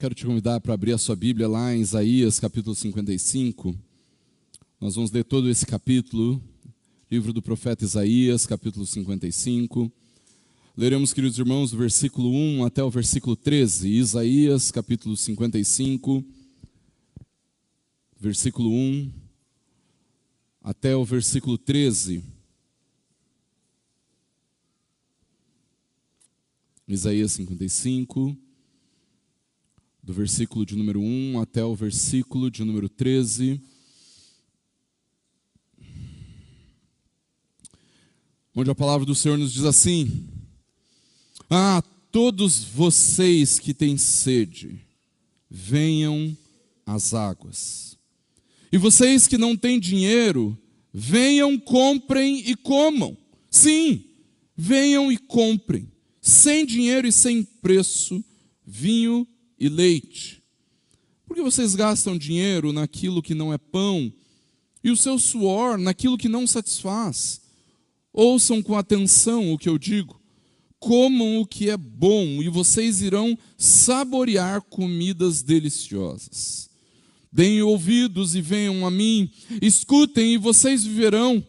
Quero te convidar para abrir a sua Bíblia lá em Isaías, capítulo 55. Nós vamos ler todo esse capítulo, livro do profeta Isaías, capítulo 55. Leremos, queridos irmãos, do versículo 1 até o versículo 13. Isaías, capítulo 55, versículo 1 até o versículo 13. Isaías 55, do versículo de número 1 até o versículo de número 13. Onde a palavra do Senhor nos diz assim: todos vocês que têm sede, venham às águas. E vocês que não têm dinheiro, venham, comprem e comam. Sim, venham e comprem, sem dinheiro e sem preço, vinho e leite. Por que vocês gastam dinheiro naquilo que não é pão, e o seu suor naquilo que não satisfaz? Ouçam com atenção o que eu digo. Comam o que é bom, e vocês irão saborear comidas deliciosas. Deem ouvidos e venham a mim, escutem e vocês viverão,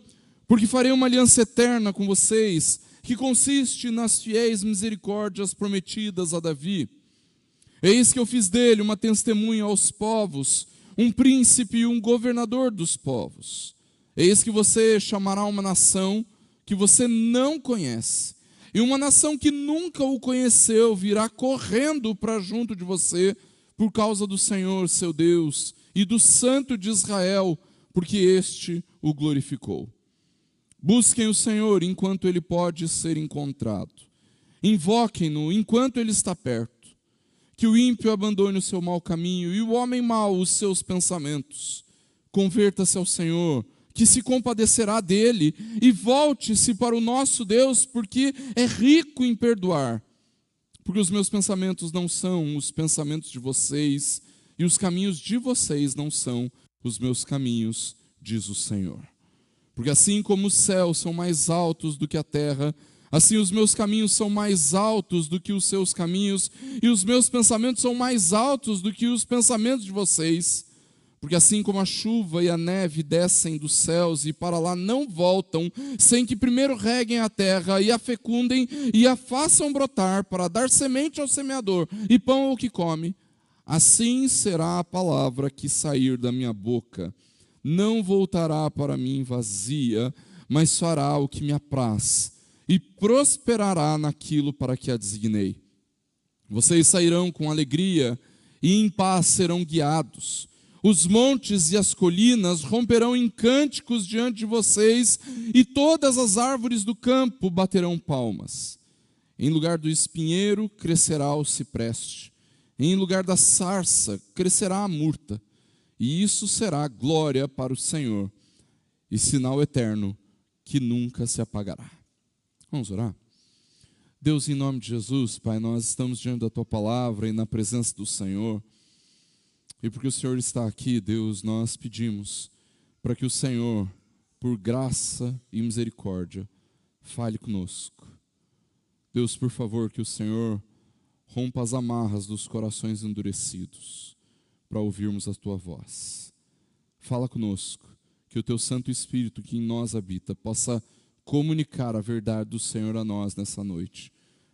porque farei uma aliança eterna com vocês, que consiste nas fiéis misericórdias prometidas a Davi. Eis que eu fiz dele uma testemunha aos povos, um príncipe e um governador dos povos. Eis que você chamará uma nação que você não conhece, e uma nação que nunca o conheceu virá correndo para junto de você, por causa do Senhor seu Deus e do Santo de Israel, porque este o glorificou. Busquem o Senhor enquanto ele pode ser encontrado. Invoquem-no enquanto ele está perto. Que o ímpio abandone o seu mau caminho e o homem mau os seus pensamentos. Converta-se ao Senhor, que se compadecerá dele, e volte-se para o nosso Deus, porque é rico em perdoar. Porque os meus pensamentos não são os pensamentos de vocês, e os caminhos de vocês não são os meus caminhos, diz o Senhor. Porque assim como os céus são mais altos do que a terra, assim os meus caminhos são mais altos do que os seus caminhos, e os meus pensamentos são mais altos do que os pensamentos de vocês. Porque assim como a chuva e a neve descem dos céus e para lá não voltam, sem que primeiro reguem a terra e a fecundem e a façam brotar para dar semente ao semeador e pão ao que come, assim será a palavra que sair da minha boca. Não voltará para mim vazia, mas fará o que me apraz e prosperará naquilo para que a designei. Vocês sairão com alegria e em paz serão guiados. Os montes e as colinas romperão em cânticos diante de vocês, e todas as árvores do campo baterão palmas. Em lugar do espinheiro crescerá o cipreste, em lugar da sarça crescerá a murta, e isso será glória para o Senhor, e sinal eterno que nunca se apagará. Vamos orar? Deus, em nome de Jesus, Pai, nós estamos diante da Tua palavra e na presença do Senhor. E porque o Senhor está aqui, Deus, nós pedimos para que o Senhor, por graça e misericórdia, fale conosco. Deus, por favor, que o Senhor rompa as amarras dos corações endurecidos, para ouvirmos a Tua voz. Fala conosco, que o Teu Santo Espírito que em nós habita possa comunicar a verdade do Senhor a nós nessa noite,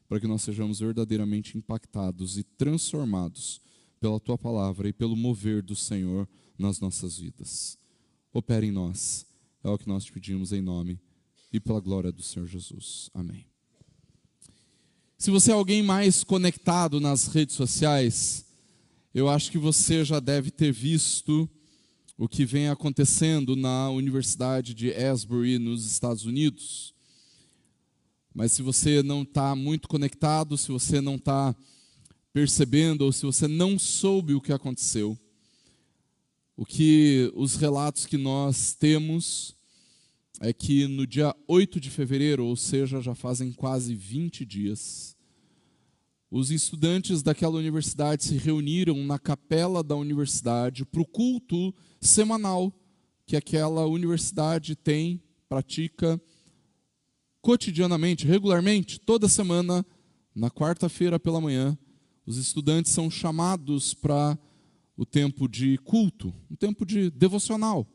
para que nós sejamos verdadeiramente impactados e transformados pela Tua palavra e pelo mover do Senhor nas nossas vidas. Opera em nós, é o que nós te pedimos em nome e pela glória do Senhor Jesus. Amém. Se você é alguém mais conectado nas redes sociais, eu acho que você já deve ter visto o que vem acontecendo na Universidade de Asbury, nos Estados Unidos. Mas se você não está muito conectado, se você não está percebendo, ou se você não soube o que aconteceu, os relatos que nós temos é que no dia 8 de fevereiro, ou seja, já fazem quase 20 dias, os estudantes daquela universidade se reuniram na capela da universidade para o culto semanal que aquela universidade pratica cotidianamente, regularmente, toda semana, na quarta-feira pela manhã. os estudantes são chamados para o tempo de culto, um tempo de devocional,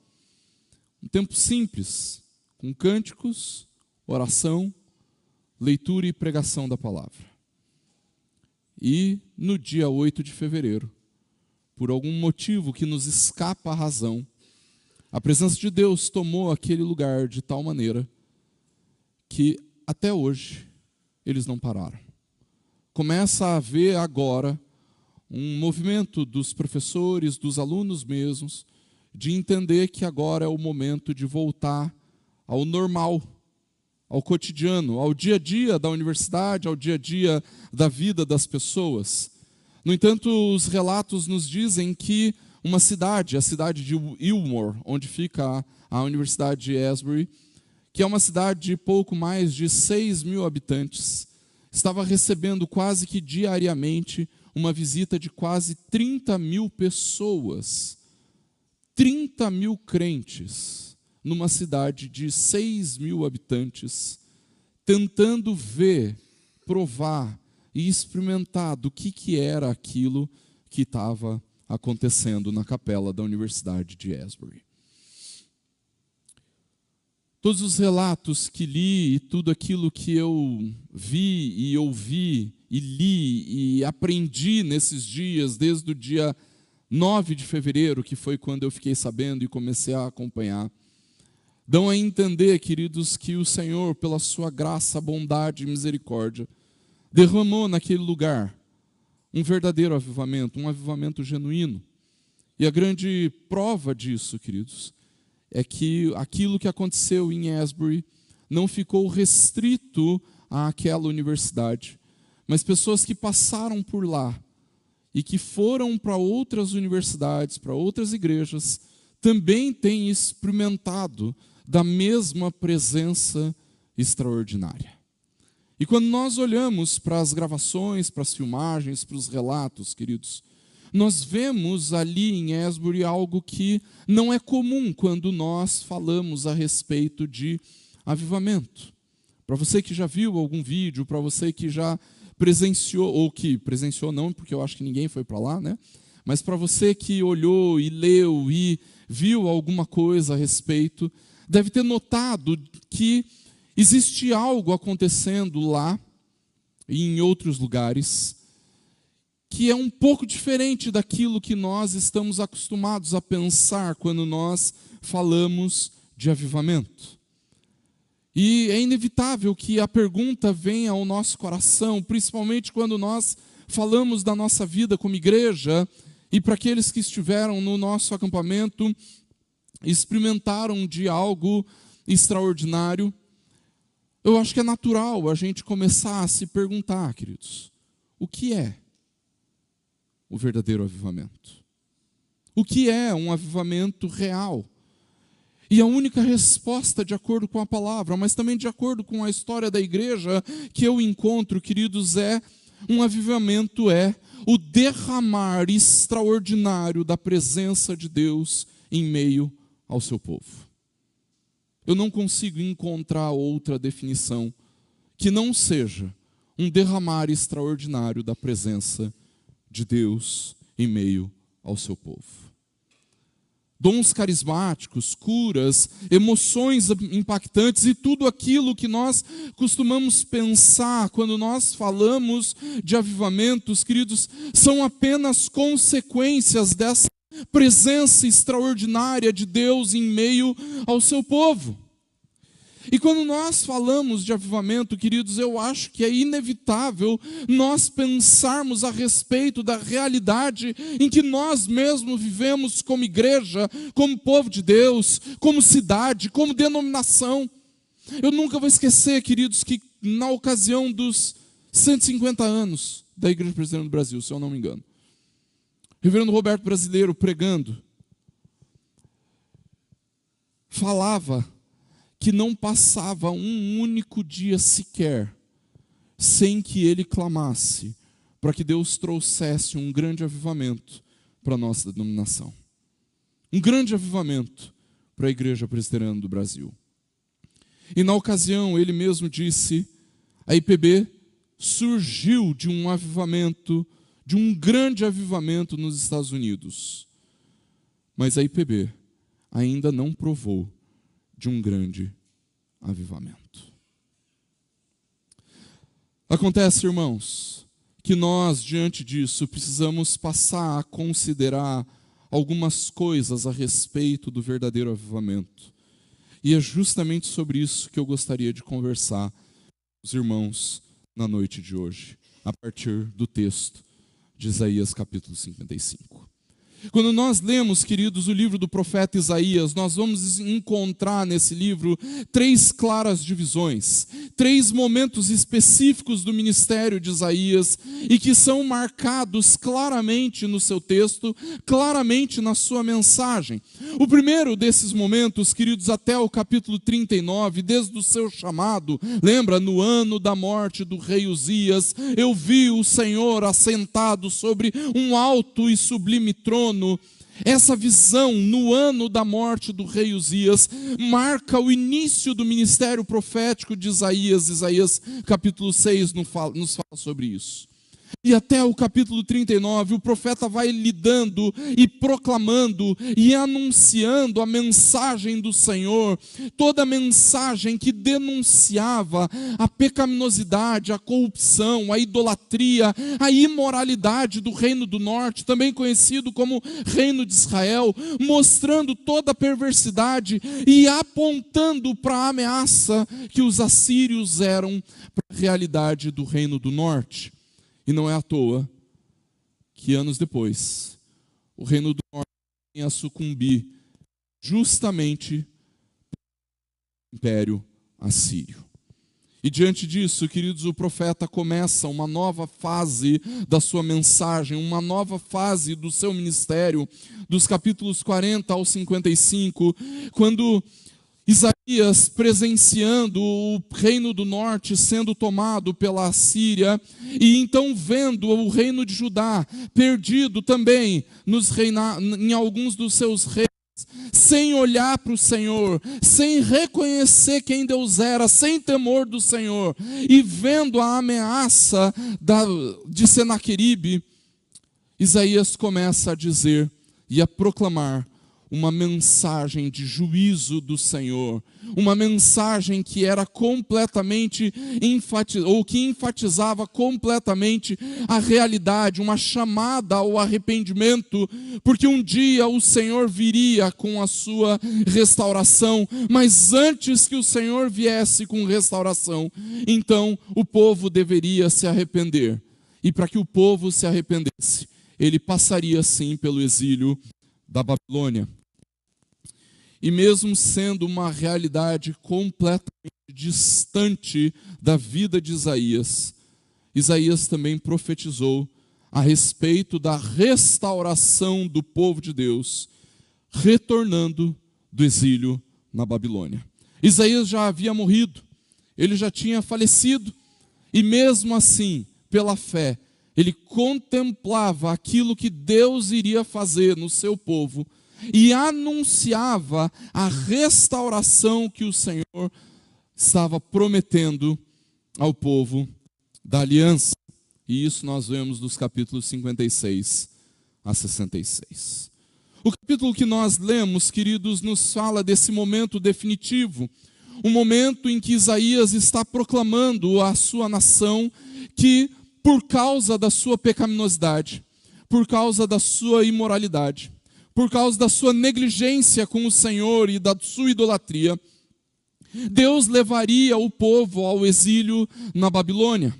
um tempo simples, com cânticos, oração, leitura e pregação da palavra. E no dia 8 de fevereiro, por algum motivo que nos escapa à razão, a presença de Deus tomou aquele lugar de tal maneira que até hoje eles não pararam. Começa a haver agora um movimento dos professores, dos alunos mesmos, de entender que agora é o momento de voltar ao normal, ao cotidiano, ao dia a dia da universidade, ao dia a dia da vida das pessoas. No entanto, os relatos nos dizem que uma cidade, a cidade de Ilmore, onde fica a Universidade de Asbury, que é uma cidade de pouco mais de 6.000 habitantes, estava recebendo quase que diariamente uma visita de quase 30.000 pessoas, 30.000 crentes, numa cidade de 6.000 habitantes, tentando ver, provar e experimentar do que era aquilo que estava acontecendo na capela da Universidade de Asbury. Todos os relatos que li e tudo aquilo que eu vi e ouvi e li e aprendi nesses dias, desde o dia 9 de fevereiro, que foi quando eu fiquei sabendo e comecei a acompanhar, dão a entender, queridos, que o Senhor, pela sua graça, bondade e misericórdia, derramou naquele lugar um verdadeiro avivamento, um avivamento genuíno. E a grande prova disso, queridos, é que aquilo que aconteceu em Asbury não ficou restrito àquela universidade, mas pessoas que passaram por lá e que foram para outras universidades, para outras igrejas, também têm experimentado da mesma presença extraordinária. E quando nós olhamos para as gravações, para as filmagens, para os relatos, queridos, nós vemos ali em Asbury algo que não é comum quando nós falamos a respeito de avivamento. Para você que já viu algum vídeo, para você que já presenciou, ou que presenciou não, porque eu acho que ninguém foi para lá, né? Mas para você que olhou e leu e viu alguma coisa a respeito, deve ter notado que existe algo acontecendo lá e em outros lugares que é um pouco diferente daquilo que nós estamos acostumados a pensar quando nós falamos de avivamento. E é inevitável que a pergunta venha ao nosso coração, principalmente quando nós falamos da nossa vida como igreja, e para aqueles que estiveram no nosso acampamento, experimentaram de algo extraordinário. Eu acho que é natural a gente começar a se perguntar, queridos, o que é o verdadeiro avivamento? O que é um avivamento real? E a única resposta, de acordo com a palavra, mas também de acordo com a história da igreja, que eu encontro, queridos, um avivamento é o derramar extraordinário da presença de Deus em meio ao seu povo. Eu não consigo encontrar outra definição que não seja um derramar extraordinário da presença de Deus em meio ao seu povo. Dons carismáticos, curas, emoções impactantes e tudo aquilo que nós costumamos pensar quando nós falamos de avivamentos, queridos, são apenas consequências dessa presença extraordinária de Deus em meio ao seu povo. E quando nós falamos de avivamento, queridos, eu acho que é inevitável nós pensarmos a respeito da realidade em que nós mesmos vivemos como igreja, como povo de Deus, como cidade, como denominação. Eu nunca vou esquecer, queridos, que na ocasião dos 150 anos da Igreja Presbiteriana do Brasil, se eu não me engano, o reverendo Roberto Brasileiro, pregando, falava que não passava um único dia sequer sem que ele clamasse para que Deus trouxesse um grande avivamento para a nossa denominação. Um grande avivamento para a Igreja Presbiteriana do Brasil. E na ocasião, ele mesmo disse, a IPB surgiu de um avivamento de um grande avivamento nos Estados Unidos. Mas a IPB ainda não provou de um grande avivamento. Acontece, irmãos, que nós, diante disso, precisamos passar a considerar algumas coisas a respeito do verdadeiro avivamento. E é justamente sobre isso que eu gostaria de conversar com os irmãos na noite de hoje, a partir do texto de Isaías capítulo 55. Quando nós lemos, queridos, o livro do profeta Isaías, nós vamos encontrar nesse livro 3 claras divisões, 3 momentos específicos do ministério de Isaías e que são marcados claramente no seu texto, claramente na sua mensagem. O primeiro desses momentos, queridos, até o capítulo 39, desde o seu chamado, lembra, no ano da morte do rei Uzias, eu vi o Senhor assentado sobre um alto e sublime trono. Essa visão no ano da morte do rei Uzias marca o início do ministério profético de Isaías. Isaías capítulo 6 nos fala sobre isso. E até o capítulo 39, o profeta vai lidando e proclamando e anunciando a mensagem do Senhor, toda a mensagem que denunciava a pecaminosidade, a corrupção, a idolatria, a imoralidade do reino do norte, também conhecido como reino de Israel, mostrando toda a perversidade e apontando para a ameaça que os assírios eram para a realidade do reino do norte. E não é à toa que anos depois, o reino do norte vem a sucumbir justamente ao império assírio. E diante disso, queridos, o profeta começa uma nova fase da sua mensagem, uma nova fase do seu ministério, dos capítulos 40 ao 55, quando Isaías, presenciando o reino do norte sendo tomado pela Assíria, e então vendo o reino de Judá perdido também em alguns dos seus reis, sem olhar para o Senhor, sem reconhecer quem Deus era, sem temor do Senhor, e vendo a ameaça de Senaqueribe, Isaías começa a dizer e a proclamar uma mensagem de juízo do Senhor, uma mensagem que era completamente que enfatizava completamente a realidade, uma chamada ao arrependimento, porque um dia o Senhor viria com a sua restauração, mas antes que o Senhor viesse com restauração, então o povo deveria se arrepender. E para que o povo se arrependesse, ele passaria sim pelo exílio da Babilônia. E mesmo sendo uma realidade completamente distante da vida de Isaías, Isaías também profetizou a respeito da restauração do povo de Deus, retornando do exílio na Babilônia. Isaías já havia morrido, ele já tinha falecido, e mesmo assim, pela fé, ele contemplava aquilo que Deus iria fazer no seu povo, e anunciava a restauração que o Senhor estava prometendo ao povo da aliança. E isso nós vemos dos capítulos 56 a 66. O capítulo que nós lemos, queridos, nos fala desse momento definitivo, um momento em que Isaías está proclamando à sua nação que, por causa da sua pecaminosidade, por causa da sua imoralidade, por causa da sua negligência com o Senhor e da sua idolatria, Deus levaria o povo ao exílio na Babilônia.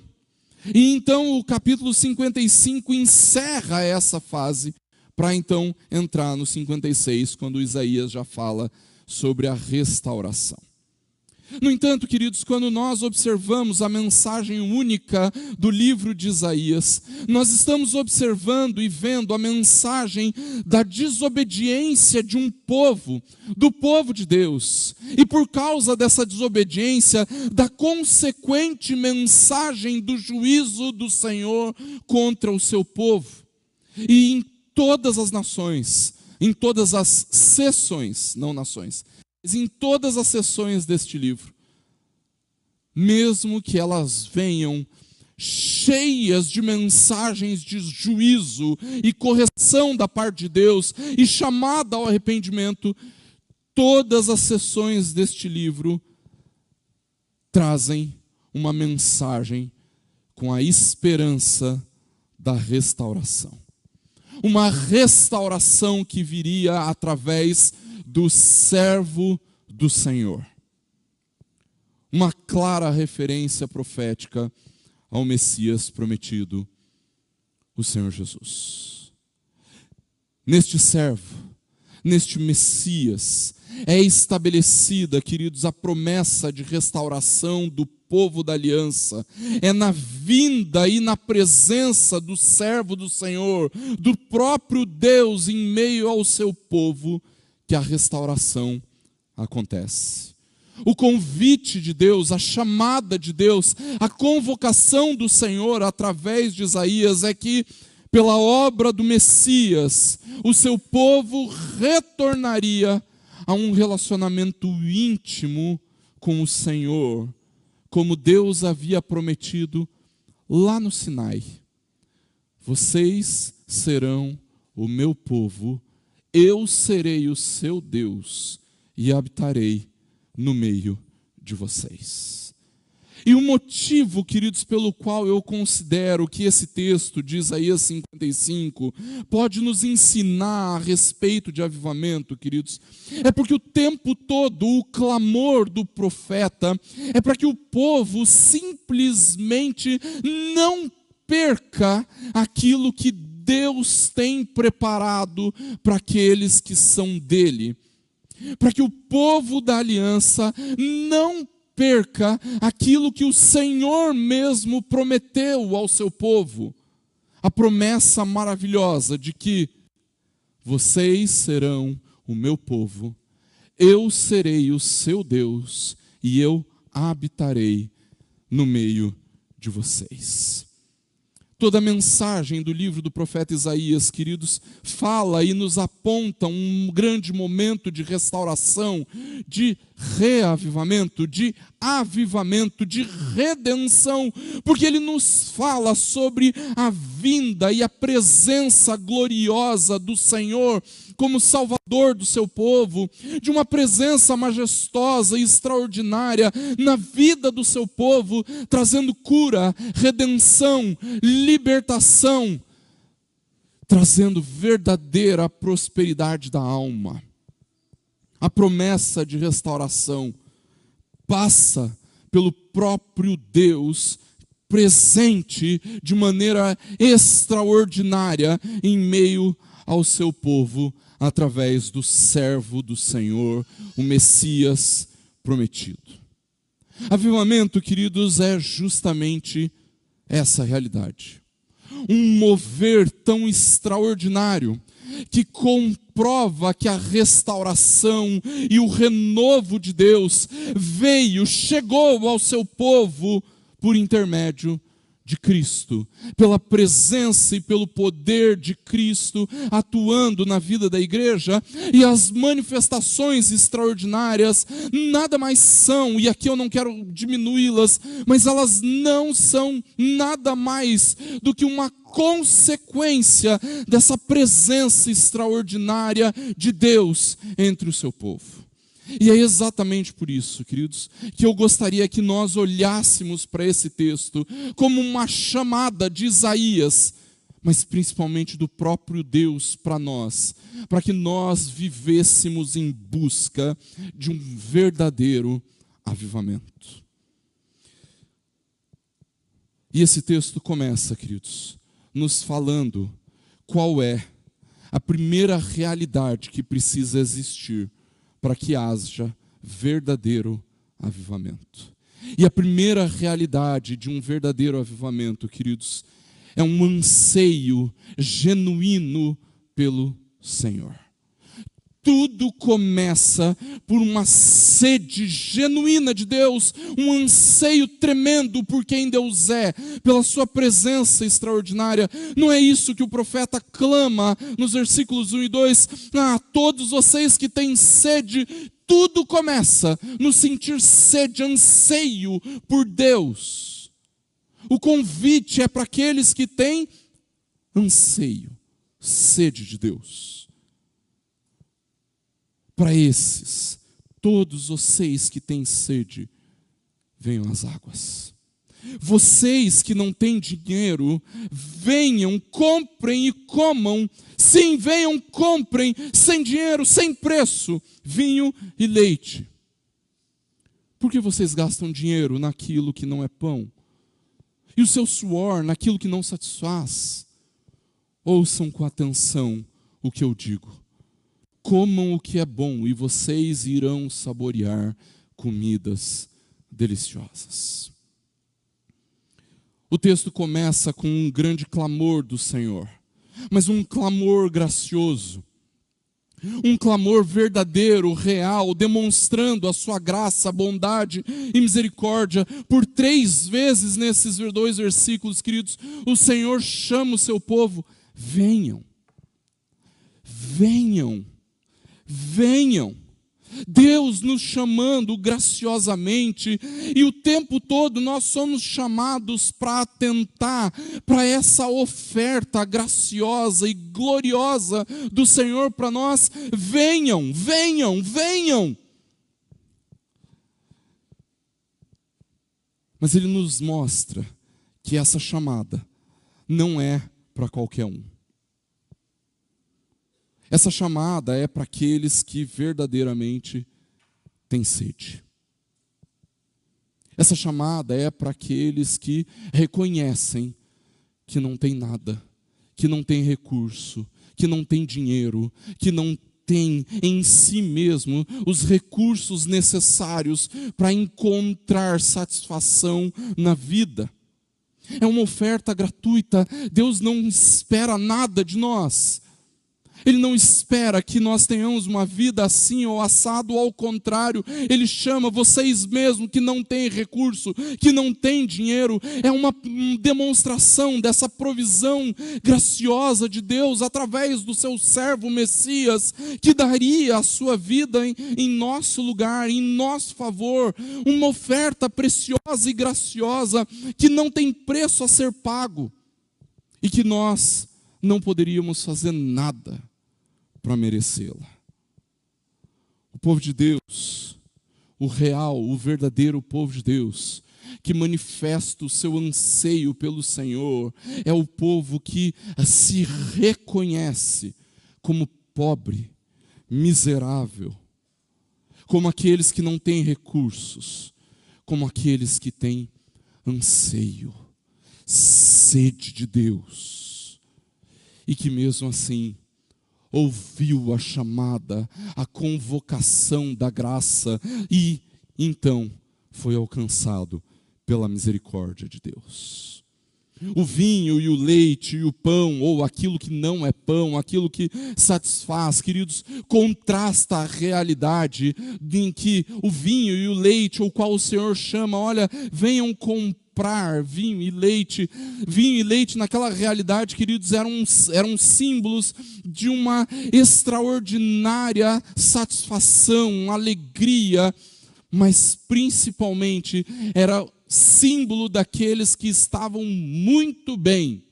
E então o capítulo 55 encerra essa fase, para então entrar no 56, quando Isaías já fala sobre a restauração. No entanto, queridos, quando nós observamos a mensagem única do livro de Isaías, nós estamos observando e vendo a mensagem da desobediência de um povo, do povo de Deus. E por causa dessa desobediência, da consequente mensagem do juízo do Senhor contra o seu povo. E em todas as nações, em todas as seções, não nações, em todas as seções deste livro, mesmo que elas venham cheias de mensagens de juízo e correção da parte de Deus e chamada ao arrependimento, todas as sessões deste livro trazem uma mensagem com a esperança da restauração. Uma restauração que viria através do servo do Senhor. Uma clara referência profética ao Messias prometido, o Senhor Jesus. Neste servo, neste Messias, é estabelecida, queridos, a promessa de restauração do povo da aliança. É na vinda e na presença do servo do Senhor, do próprio Deus em meio ao seu povo, que a restauração acontece. O convite de Deus, a chamada de Deus, a convocação do Senhor através de Isaías é que, pela obra do Messias, o seu povo retornaria a um relacionamento íntimo com o Senhor, como Deus havia prometido lá no Sinai. Vocês serão o meu povo, eu serei o seu Deus e habitarei no meio de vocês. E o motivo, queridos, pelo qual eu considero que esse texto de Isaías 55 pode nos ensinar a respeito de avivamento, queridos, é porque o tempo todo o clamor do profeta é para que o povo simplesmente não perca aquilo que Deus tem preparado para aqueles que são dele. Para que o povo da aliança não perca aquilo que o Senhor mesmo prometeu ao seu povo. A promessa maravilhosa de que vocês serão o meu povo, eu serei o seu Deus e eu habitarei no meio de vocês. Toda a mensagem do livro do profeta Isaías, queridos, fala e nos aponta um grande momento de restauração, de reavivamento, de avivamento, de redenção, porque ele nos fala sobre a vinda e a presença gloriosa do Senhor como Salvador do seu povo, de uma presença majestosa e extraordinária na vida do seu povo, trazendo cura, redenção, libertação, trazendo verdadeira prosperidade da alma. A promessa de restauração passa pelo próprio Deus presente de maneira extraordinária em meio ao seu povo, através do servo do Senhor, o Messias prometido. Avivamento, queridos, é justamente essa realidade. Um mover tão extraordinário que comprova que a restauração e o renovo de Deus chegou ao seu povo por intermédio de Cristo, pela presença e pelo poder de Cristo atuando na vida da igreja, e as manifestações extraordinárias nada mais são, e aqui eu não quero diminuí-las, mas elas não são nada mais do que uma consequência dessa presença extraordinária de Deus entre o seu povo. E é exatamente por isso, queridos, que eu gostaria que nós olhássemos para esse texto como uma chamada de Isaías, mas principalmente do próprio Deus para nós, para que nós vivêssemos em busca de um verdadeiro avivamento. E esse texto começa, queridos, nos falando qual é a primeira realidade que precisa existir para que haja verdadeiro avivamento. E a primeira realidade de um verdadeiro avivamento, queridos, é um anseio genuíno pelo Senhor. Tudo começa por uma sede genuína de Deus, um anseio tremendo por quem Deus é, pela sua presença extraordinária. Não é isso que o profeta clama nos versículos 1 e 2? Todos vocês que têm sede, tudo começa no sentir sede, anseio por Deus. O convite é para aqueles que têm anseio, sede de Deus. Para esses, todos vocês que têm sede, venham às águas. Vocês que não têm dinheiro, venham, comprem e comam. Sim, venham, comprem, sem dinheiro, sem preço, vinho e leite. Por que vocês gastam dinheiro naquilo que não é pão? E o seu suor naquilo que não satisfaz? Ouçam com atenção o que eu digo. Comam o que é bom e vocês irão saborear comidas deliciosas. O texto começa com um grande clamor do Senhor, mas um clamor gracioso, um clamor verdadeiro, real, demonstrando a sua graça, bondade e misericórdia. Por 3 vezes nesses 2 versículos, queridos, o Senhor chama o seu povo: venham, venham, venham. Deus nos chamando graciosamente, e o tempo todo nós somos chamados para atentar para essa oferta graciosa e gloriosa do Senhor para nós. Venham, venham, venham. Mas Ele nos mostra que essa chamada não é para qualquer um. Essa chamada é para aqueles que verdadeiramente têm sede. Essa chamada é para aqueles que reconhecem que não tem nada, que não tem recurso, que não tem dinheiro, que não tem em si mesmo os recursos necessários para encontrar satisfação na vida. É uma oferta gratuita. Deus não espera nada de nós. Ele não espera que nós tenhamos uma vida assim ou assado, ao contrário, Ele chama vocês mesmos que não têm recurso, que não têm dinheiro. É uma demonstração dessa provisão graciosa de Deus através do seu servo Messias, que daria a sua vida em nosso lugar, em nosso favor. Uma oferta preciosa e graciosa que não tem preço a ser pago e que nós não poderíamos fazer nada para merecê-la. O povo de Deus, o real, o verdadeiro povo de Deus, que manifesta o seu anseio pelo Senhor, é o povo que se reconhece como pobre, miserável, como aqueles que não têm recursos, como aqueles que têm anseio, sede de Deus, e que mesmo assim ouviu a chamada, a convocação da graça, e então foi alcançado pela misericórdia de Deus. O vinho e o leite e o pão, ou aquilo que não é pão, aquilo que satisfaz, queridos, contrasta a realidade em que o vinho e o leite, o qual o Senhor chama, olha, venham comprar vinho e leite. Vinho e leite naquela realidade, queridos, eram símbolos de uma extraordinária satisfação, alegria, mas principalmente era símbolo daqueles que estavam muito bem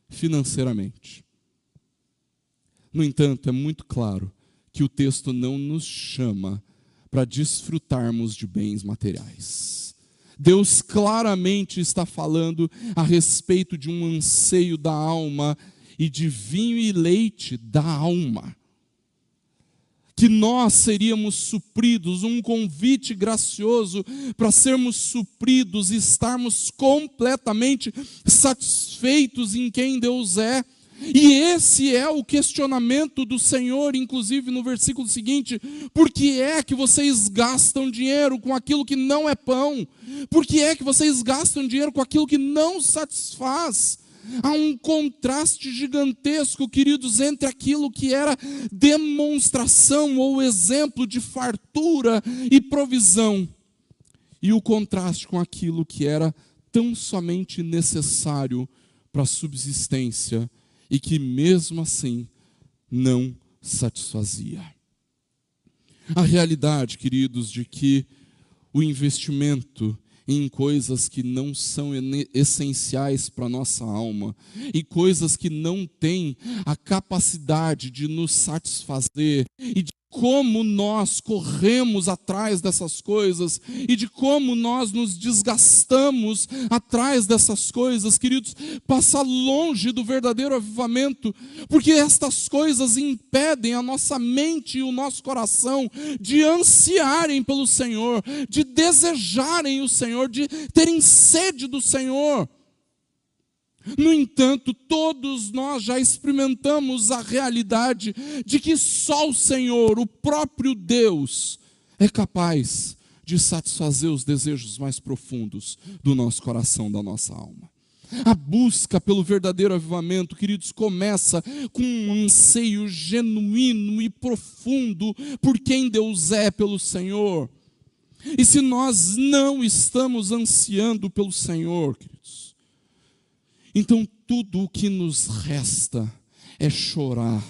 financeiramente. No entanto, é muito claro que o texto não nos chama para desfrutarmos de bens materiais. Deus claramente está falando a respeito de um anseio da alma e de vinho e leite da alma. Que nós seríamos supridos, um convite gracioso para sermos supridos e estarmos completamente satisfeitos em quem Deus é. E esse é o questionamento do Senhor, inclusive no versículo seguinte: por que é que vocês gastam dinheiro com aquilo que não é pão? Por que é que vocês gastam dinheiro com aquilo que não satisfaz? Há um contraste gigantesco, queridos, entre aquilo que era demonstração ou exemplo de fartura e provisão, e o contraste com aquilo que era tão somente necessário para a subsistência e que mesmo assim não satisfazia. A realidade, queridos, de que o investimento em coisas que não são essenciais para a nossa alma, e coisas que não têm a capacidade de nos satisfazer, e de como nós corremos atrás dessas coisas, e de como nós nos desgastamos atrás dessas coisas, queridos, passa longe do verdadeiro avivamento, porque estas coisas impedem a nossa mente e o nosso coração de ansiarem pelo Senhor, de desejarem o Senhor, de terem sede do Senhor. No entanto, todos nós já experimentamos a realidade de que só o Senhor, o próprio Deus, é capaz de satisfazer os desejos mais profundos do nosso coração, da nossa alma. A busca pelo verdadeiro avivamento, queridos, começa com um anseio genuíno e profundo por quem Deus é, pelo Senhor. E se nós não estamos ansiando pelo Senhor, queridos, então tudo o que nos resta é chorar,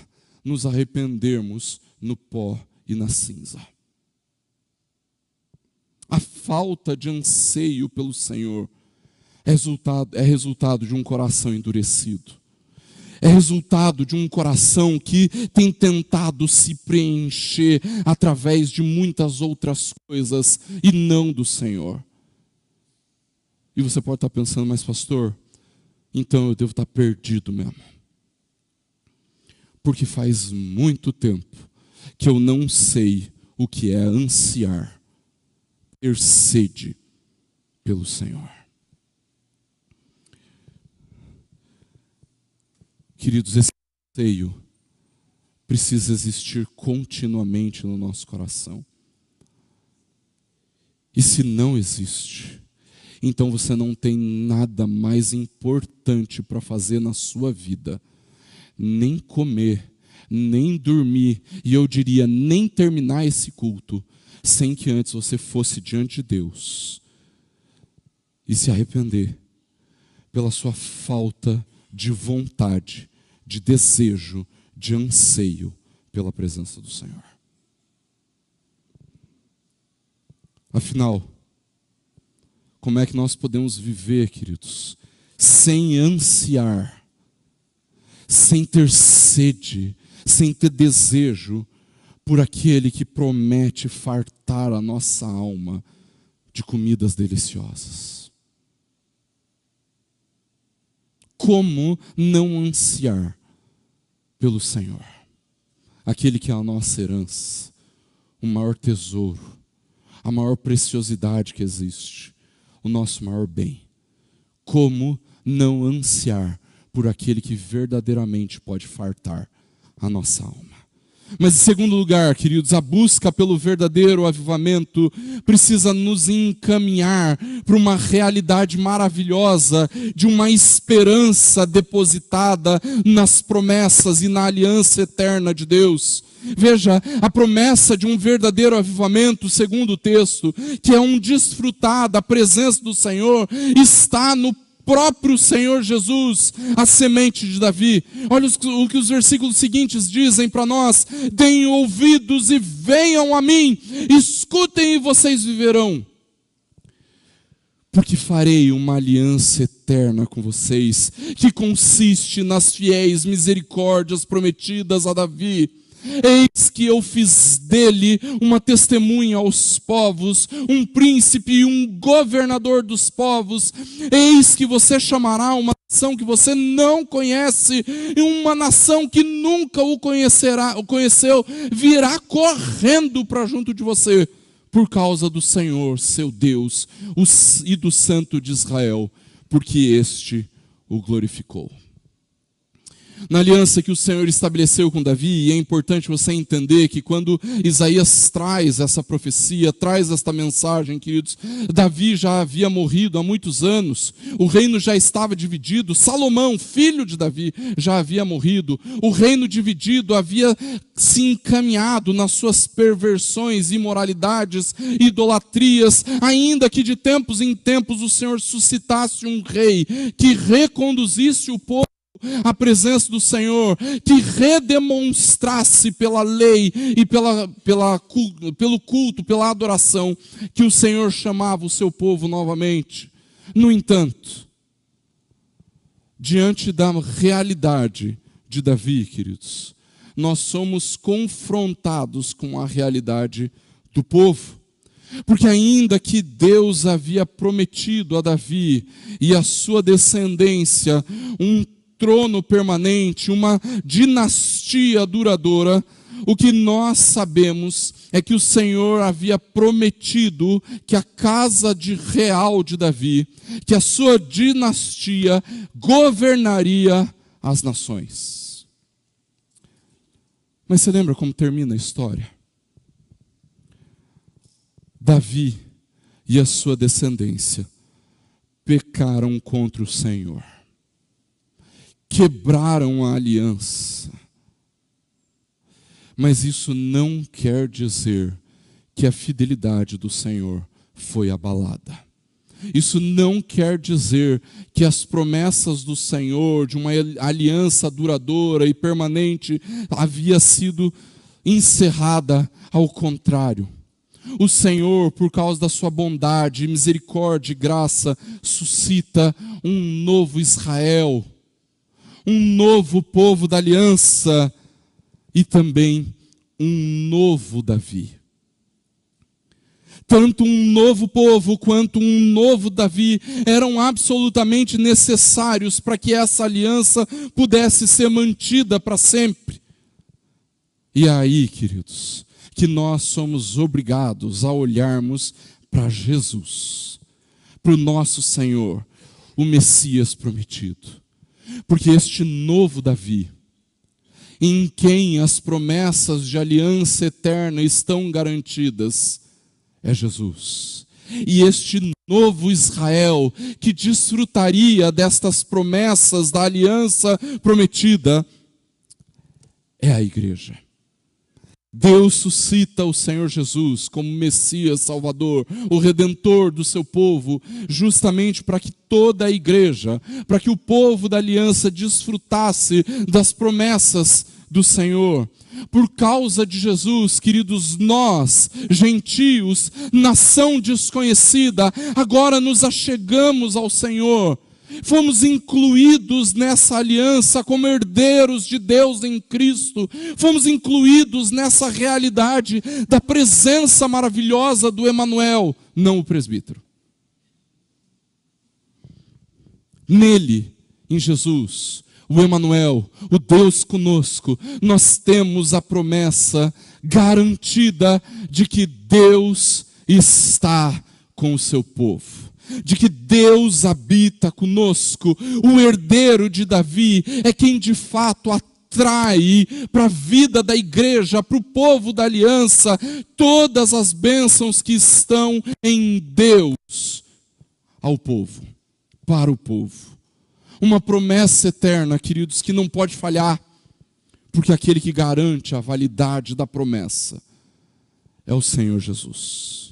nos arrependermos no pó e na cinza. A falta de anseio pelo Senhor é resultado de um coração endurecido. É resultado de um coração que tem tentado se preencher através de muitas outras coisas e não do Senhor. E você pode estar pensando, mas pastor, então eu devo estar perdido mesmo. Porque faz muito tempo que eu não sei o que é ansiar, ter sede pelo Senhor. Queridos, esse anseio precisa existir continuamente no nosso coração. E se não existe, então você não tem nada mais importante para fazer na sua vida, nem comer, nem dormir, e eu diria nem terminar esse culto, sem que antes você fosse diante de Deus e se arrepender pela sua falta de vontade, de desejo, de anseio pela presença do Senhor. Afinal, como é que nós podemos viver, queridos, sem ansiar, sem ter sede, sem ter desejo por aquele que promete fartar a nossa alma de comidas deliciosas? Como não ansiar pelo Senhor, aquele que é a nossa herança, o maior tesouro, a maior preciosidade que existe, o nosso maior bem? Como não ansiar por aquele que verdadeiramente pode fartar a nossa alma? Mas em segundo lugar, queridos, a busca pelo verdadeiro avivamento precisa nos encaminhar para uma realidade maravilhosa de uma esperança depositada nas promessas e na aliança eterna de Deus. Veja, a promessa de um verdadeiro avivamento, segundo o texto, que é um desfrutar da presença do Senhor, está no próprio Senhor Jesus, a semente de Davi. Olha o que os versículos seguintes dizem para nós: deem ouvidos e venham a mim, escutem e vocês viverão. Porque farei uma aliança eterna com vocês, que consiste nas fiéis misericórdias prometidas a Davi. Eis que eu fiz dele uma testemunha aos povos, um príncipe e um governador dos povos. Eis que você chamará uma nação que você não conhece, e uma nação que nunca o conheceu, virá correndo para junto de você, por causa do Senhor, seu Deus, e do Santo de Israel, porque este o glorificou. Na aliança que o Senhor estabeleceu com Davi, e é importante você entender que quando Isaías traz essa profecia, traz esta mensagem, queridos, Davi já havia morrido há muitos anos, o reino já estava dividido, Salomão, filho de Davi, já havia morrido, o reino dividido havia se encaminhado nas suas perversões, imoralidades, idolatrias, ainda que de tempos em tempos o Senhor suscitasse um rei que reconduzisse o povo a presença do Senhor, que redemonstrasse pela lei e pelo culto, pela adoração, que o Senhor chamava o seu povo novamente. No entanto, diante da realidade de Davi, queridos, nós somos confrontados com a realidade do povo. Porque ainda que Deus havia prometido a Davi e a sua descendência um trono permanente, uma dinastia duradoura, o que nós sabemos é que o Senhor havia prometido que a casa real de Davi, que a sua dinastia governaria as nações. Mas você lembra como termina a história? Davi e a sua descendência pecaram contra o Senhor, quebraram a aliança. Mas isso não quer dizer que a fidelidade do Senhor foi abalada. Isso não quer dizer que as promessas do Senhor, de uma aliança duradoura e permanente, havia sido encerrada. Ao contrário. O Senhor, por causa da sua bondade, misericórdia e graça, suscita um novo Israel, um novo povo da aliança e também um novo Davi. Tanto um novo povo quanto um novo Davi eram absolutamente necessários para que essa aliança pudesse ser mantida para sempre. E aí, queridos, que nós somos obrigados a olharmos para Jesus, para o nosso Senhor, o Messias prometido. Porque este novo Davi, em quem as promessas de aliança eterna estão garantidas, é Jesus. E este novo Israel, que desfrutaria destas promessas da aliança prometida, é a igreja. Deus suscita o Senhor Jesus como Messias Salvador, o Redentor do seu povo, justamente para que toda a igreja, para que o povo da aliança desfrutasse das promessas do Senhor. Por causa de Jesus, queridos, nós, gentios, nação desconhecida, agora nos achegamos ao Senhor. Fomos incluídos nessa aliança como herdeiros de Deus em Cristo. Fomos incluídos nessa realidade da presença maravilhosa do Emanuel, não o presbítero. Nele, em Jesus, o Emanuel, o Deus conosco, nós temos a promessa garantida de que Deus está com o seu povo. De que Deus habita conosco. O herdeiro de Davi é quem de fato atrai para a vida da igreja, para o povo da aliança, todas as bênçãos que estão em Deus ao povo, para o povo. Uma promessa eterna, queridos, que não pode falhar, porque aquele que garante a validade da promessa é o Senhor Jesus.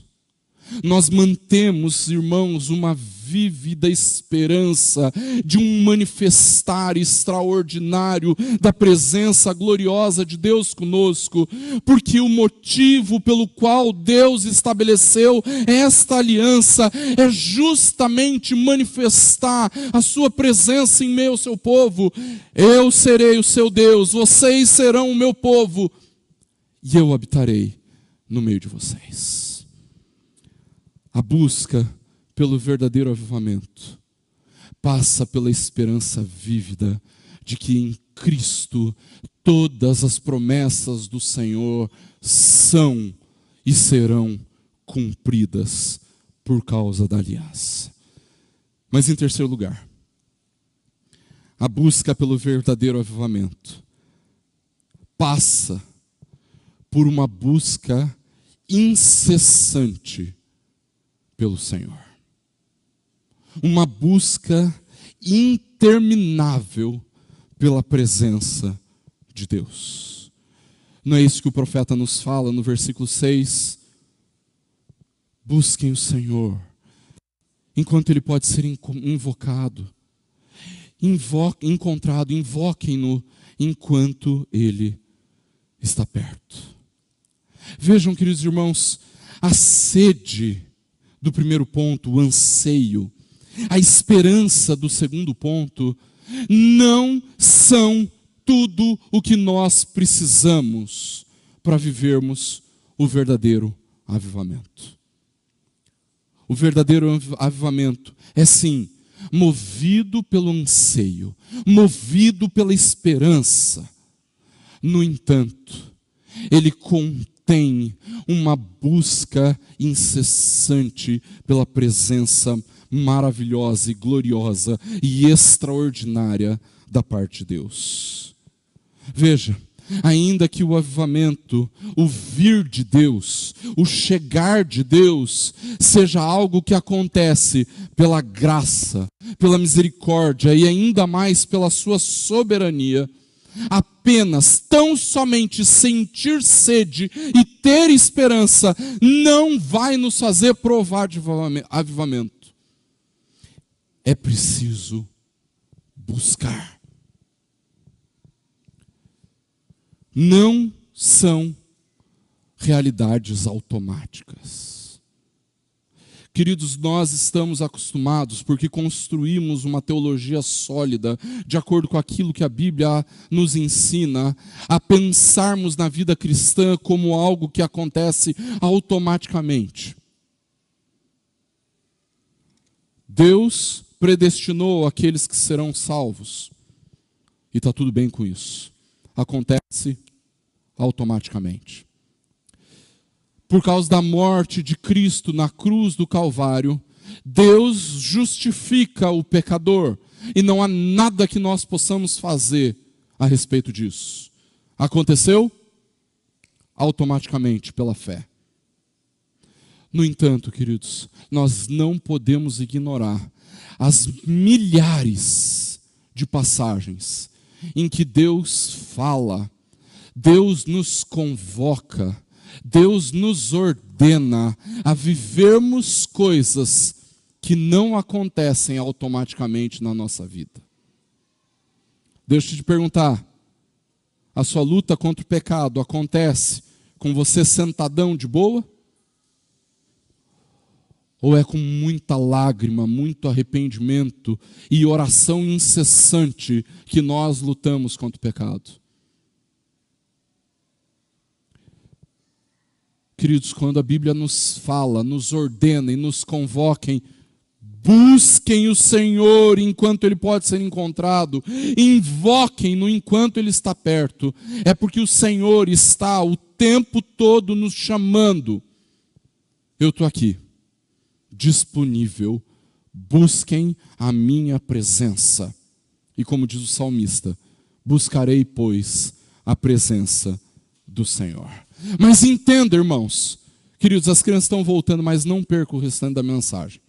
Nós mantemos, irmãos, uma vívida esperança de um manifestar extraordinário da presença gloriosa de Deus conosco, porque o motivo pelo qual Deus estabeleceu esta aliança é justamente manifestar a sua presença em meio ao seu povo. Eu serei o seu Deus, vocês serão o meu povo, e eu habitarei no meio de vocês. A busca pelo verdadeiro avivamento passa pela esperança vívida de que em Cristo todas as promessas do Senhor são e serão cumpridas por causa da aliança. Mas em terceiro lugar, a busca pelo verdadeiro avivamento passa por uma busca incessante pelo Senhor. Uma busca interminável pela presença de Deus. Não é isso que o profeta nos fala no versículo 6? Busquem o Senhor enquanto Ele pode ser invocado. encontrado, invoquem-no enquanto ele está perto. Vejam, queridos irmãos, a sede do primeiro ponto, o anseio, a esperança do segundo ponto, não são tudo o que nós precisamos para vivermos o verdadeiro avivamento. O verdadeiro avivamento é sim movido pelo anseio, movido pela esperança. No entanto, ele contém uma busca incessante pela presença maravilhosa e gloriosa e extraordinária da parte de Deus. Veja, ainda que o avivamento, o vir de Deus, o chegar de Deus, seja algo que acontece pela graça, pela misericórdia e ainda mais pela sua soberania, apenas, tão somente sentir sede e ter esperança não vai nos fazer provar de avivamento. É preciso buscar. Não são realidades automáticas. Queridos, nós estamos acostumados, porque construímos uma teologia sólida, de acordo com aquilo que a Bíblia nos ensina, a pensarmos na vida cristã como algo que acontece automaticamente. Deus predestinou aqueles que serão salvos, e está tudo bem com isso. Acontece automaticamente. Por causa da morte de Cristo na cruz do Calvário, Deus justifica o pecador, e não há nada que nós possamos fazer a respeito disso. Aconteceu automaticamente pela fé. No entanto, queridos, nós não podemos ignorar as milhares de passagens em que Deus fala, Deus nos convoca, Deus nos ordena a vivermos coisas que não acontecem automaticamente na nossa vida. Deixa eu te perguntar, a sua luta contra o pecado acontece com você sentadão de boa? Ou é com muita lágrima, muito arrependimento e oração incessante que nós lutamos contra o pecado? Queridos, quando a Bíblia nos fala, nos ordena e nos convoquem, busquem o Senhor enquanto Ele pode ser encontrado, invoquem-no enquanto Ele está perto, é porque o Senhor está o tempo todo nos chamando. Eu estou aqui, disponível, busquem a minha presença. E como diz o salmista, buscarei, pois, a presença do Senhor. Mas entenda, irmãos, queridos, as crianças estão voltando, mas não perca o restante da mensagem.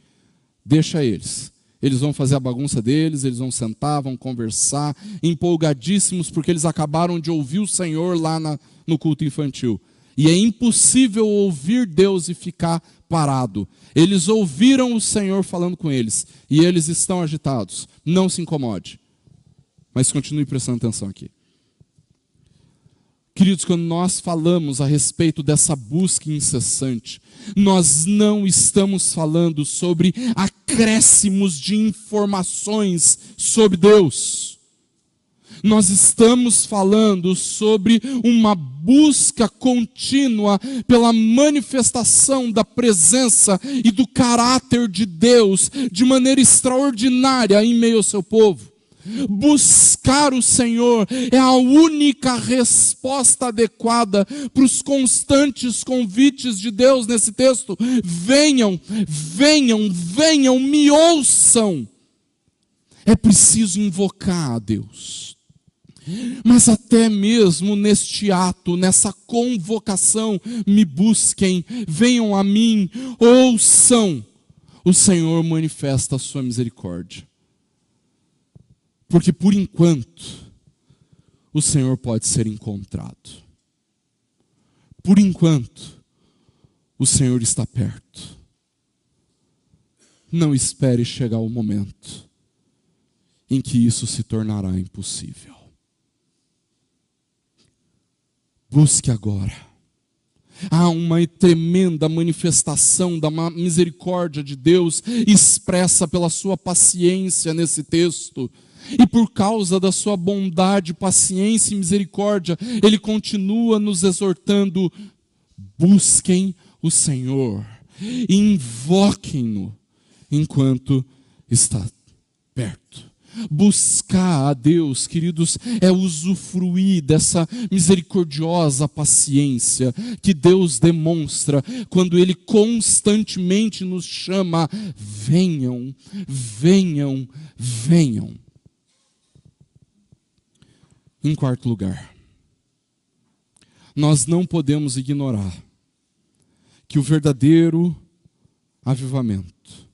Deixa eles. Eles vão fazer a bagunça deles, eles vão sentar, vão conversar, empolgadíssimos, porque eles acabaram de ouvir o Senhor lá no culto infantil. E é impossível ouvir Deus e ficar parado. Eles ouviram o Senhor falando com eles, e eles estão agitados. Não se incomode. Mas continue prestando atenção aqui. Queridos, quando nós falamos a respeito dessa busca incessante, nós não estamos falando sobre acréscimos de informações sobre Deus. Nós estamos falando sobre uma busca contínua pela manifestação da presença e do caráter de Deus de maneira extraordinária em meio ao seu povo. Buscar o Senhor é a única resposta adequada para os constantes convites de Deus nesse texto. Venham, venham, venham, me ouçam. É preciso invocar a Deus. Mas até mesmo neste ato, nessa convocação, me busquem, venham a mim, ouçam. O Senhor manifesta a sua misericórdia. Porque por enquanto, o Senhor pode ser encontrado. Por enquanto, o Senhor está perto. Não espere chegar o momento em que isso se tornará impossível. Busque agora. Há uma tremenda manifestação da misericórdia de Deus expressa pela sua paciência nesse texto. E por causa da sua bondade, paciência e misericórdia, Ele continua nos exortando: busquem o Senhor, invoquem-no enquanto está perto. Buscar a Deus, queridos, é usufruir dessa misericordiosa paciência que Deus demonstra quando Ele constantemente nos chama: venham, venham, venham. Em quarto lugar, nós não podemos ignorar que o verdadeiro avivamento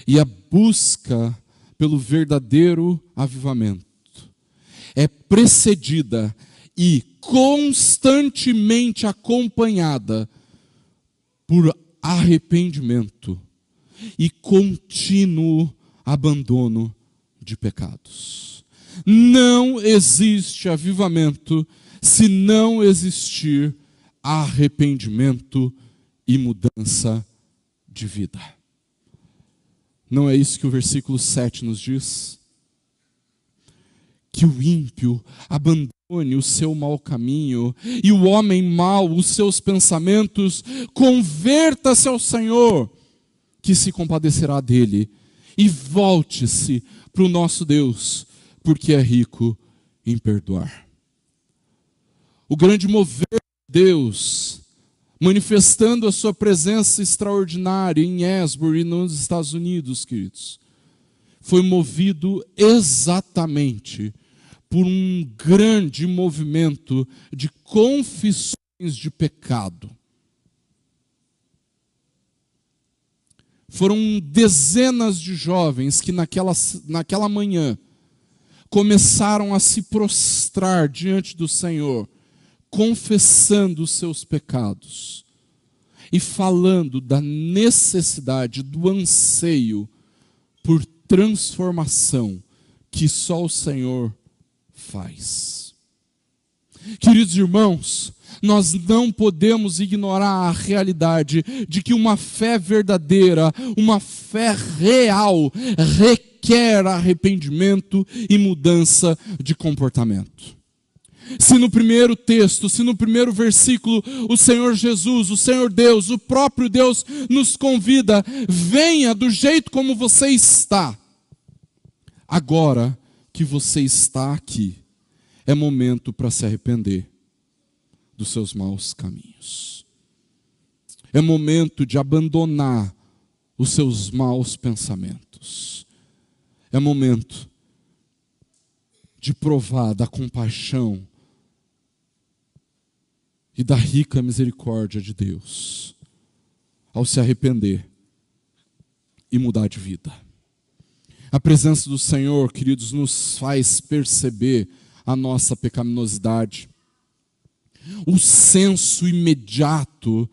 e a busca pelo verdadeiro avivamento é precedida e constantemente acompanhada por arrependimento e contínuo abandono de pecados. Não existe avivamento se não existir arrependimento e mudança de vida. Não é isso que o versículo 7 nos diz? Que o ímpio abandone o seu mau caminho e o homem mau os seus pensamentos, converta-se ao Senhor, que se compadecerá dele, e volte-se para o nosso Deus, porque é rico em perdoar. O grande mover de Deus, manifestando a sua presença extraordinária em Asbury, nos Estados Unidos, queridos, foi movido exatamente por um grande movimento de confissões de pecado. Foram dezenas de jovens que naquela manhã começaram a se prostrar diante do Senhor, confessando os seus pecados e falando da necessidade, do anseio por transformação que só o Senhor faz. Queridos irmãos, nós não podemos ignorar a realidade de que uma fé verdadeira, uma fé real, requer arrependimento e mudança de comportamento. Se no primeiro texto, se no primeiro versículo, o Senhor Jesus, o Senhor Deus, o próprio Deus nos convida: venha do jeito como você está. Agora que você está aqui, é momento para se arrepender dos seus maus caminhos. É momento de abandonar os seus maus pensamentos. É momento de provar da compaixão e da rica misericórdia de Deus ao se arrepender e mudar de vida. A presença do Senhor, queridos, nos faz perceber a nossa pecaminosidade. O senso imediato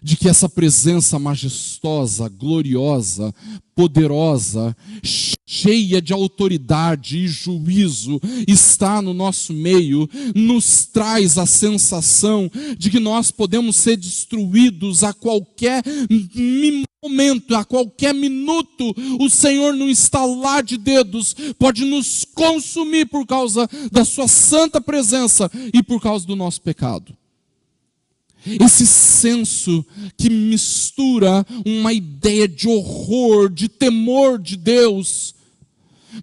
de que essa presença majestosa, gloriosa, poderosa, cheia de autoridade e juízo está no nosso meio, nos traz a sensação de que nós podemos ser destruídos a qualquer momento, a qualquer minuto. O Senhor, num estalar de dedos, pode nos consumir por causa da sua santa presença e por causa do nosso pecado. Esse senso que mistura uma ideia de horror, de temor de Deus,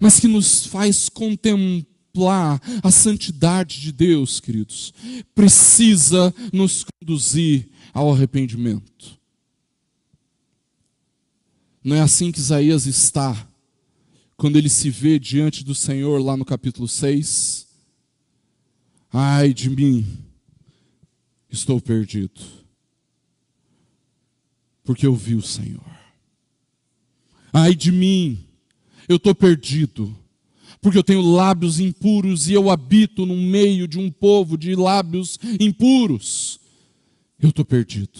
mas que nos faz contemplar a santidade de Deus, queridos, precisa nos conduzir ao arrependimento. Não é assim que Isaías está quando ele se vê diante do Senhor lá no capítulo 6? Ai de mim, estou perdido, porque eu vi o Senhor. Ai de mim, eu estou perdido, porque eu tenho lábios impuros e eu habito no meio de um povo de lábios impuros. Eu estou perdido.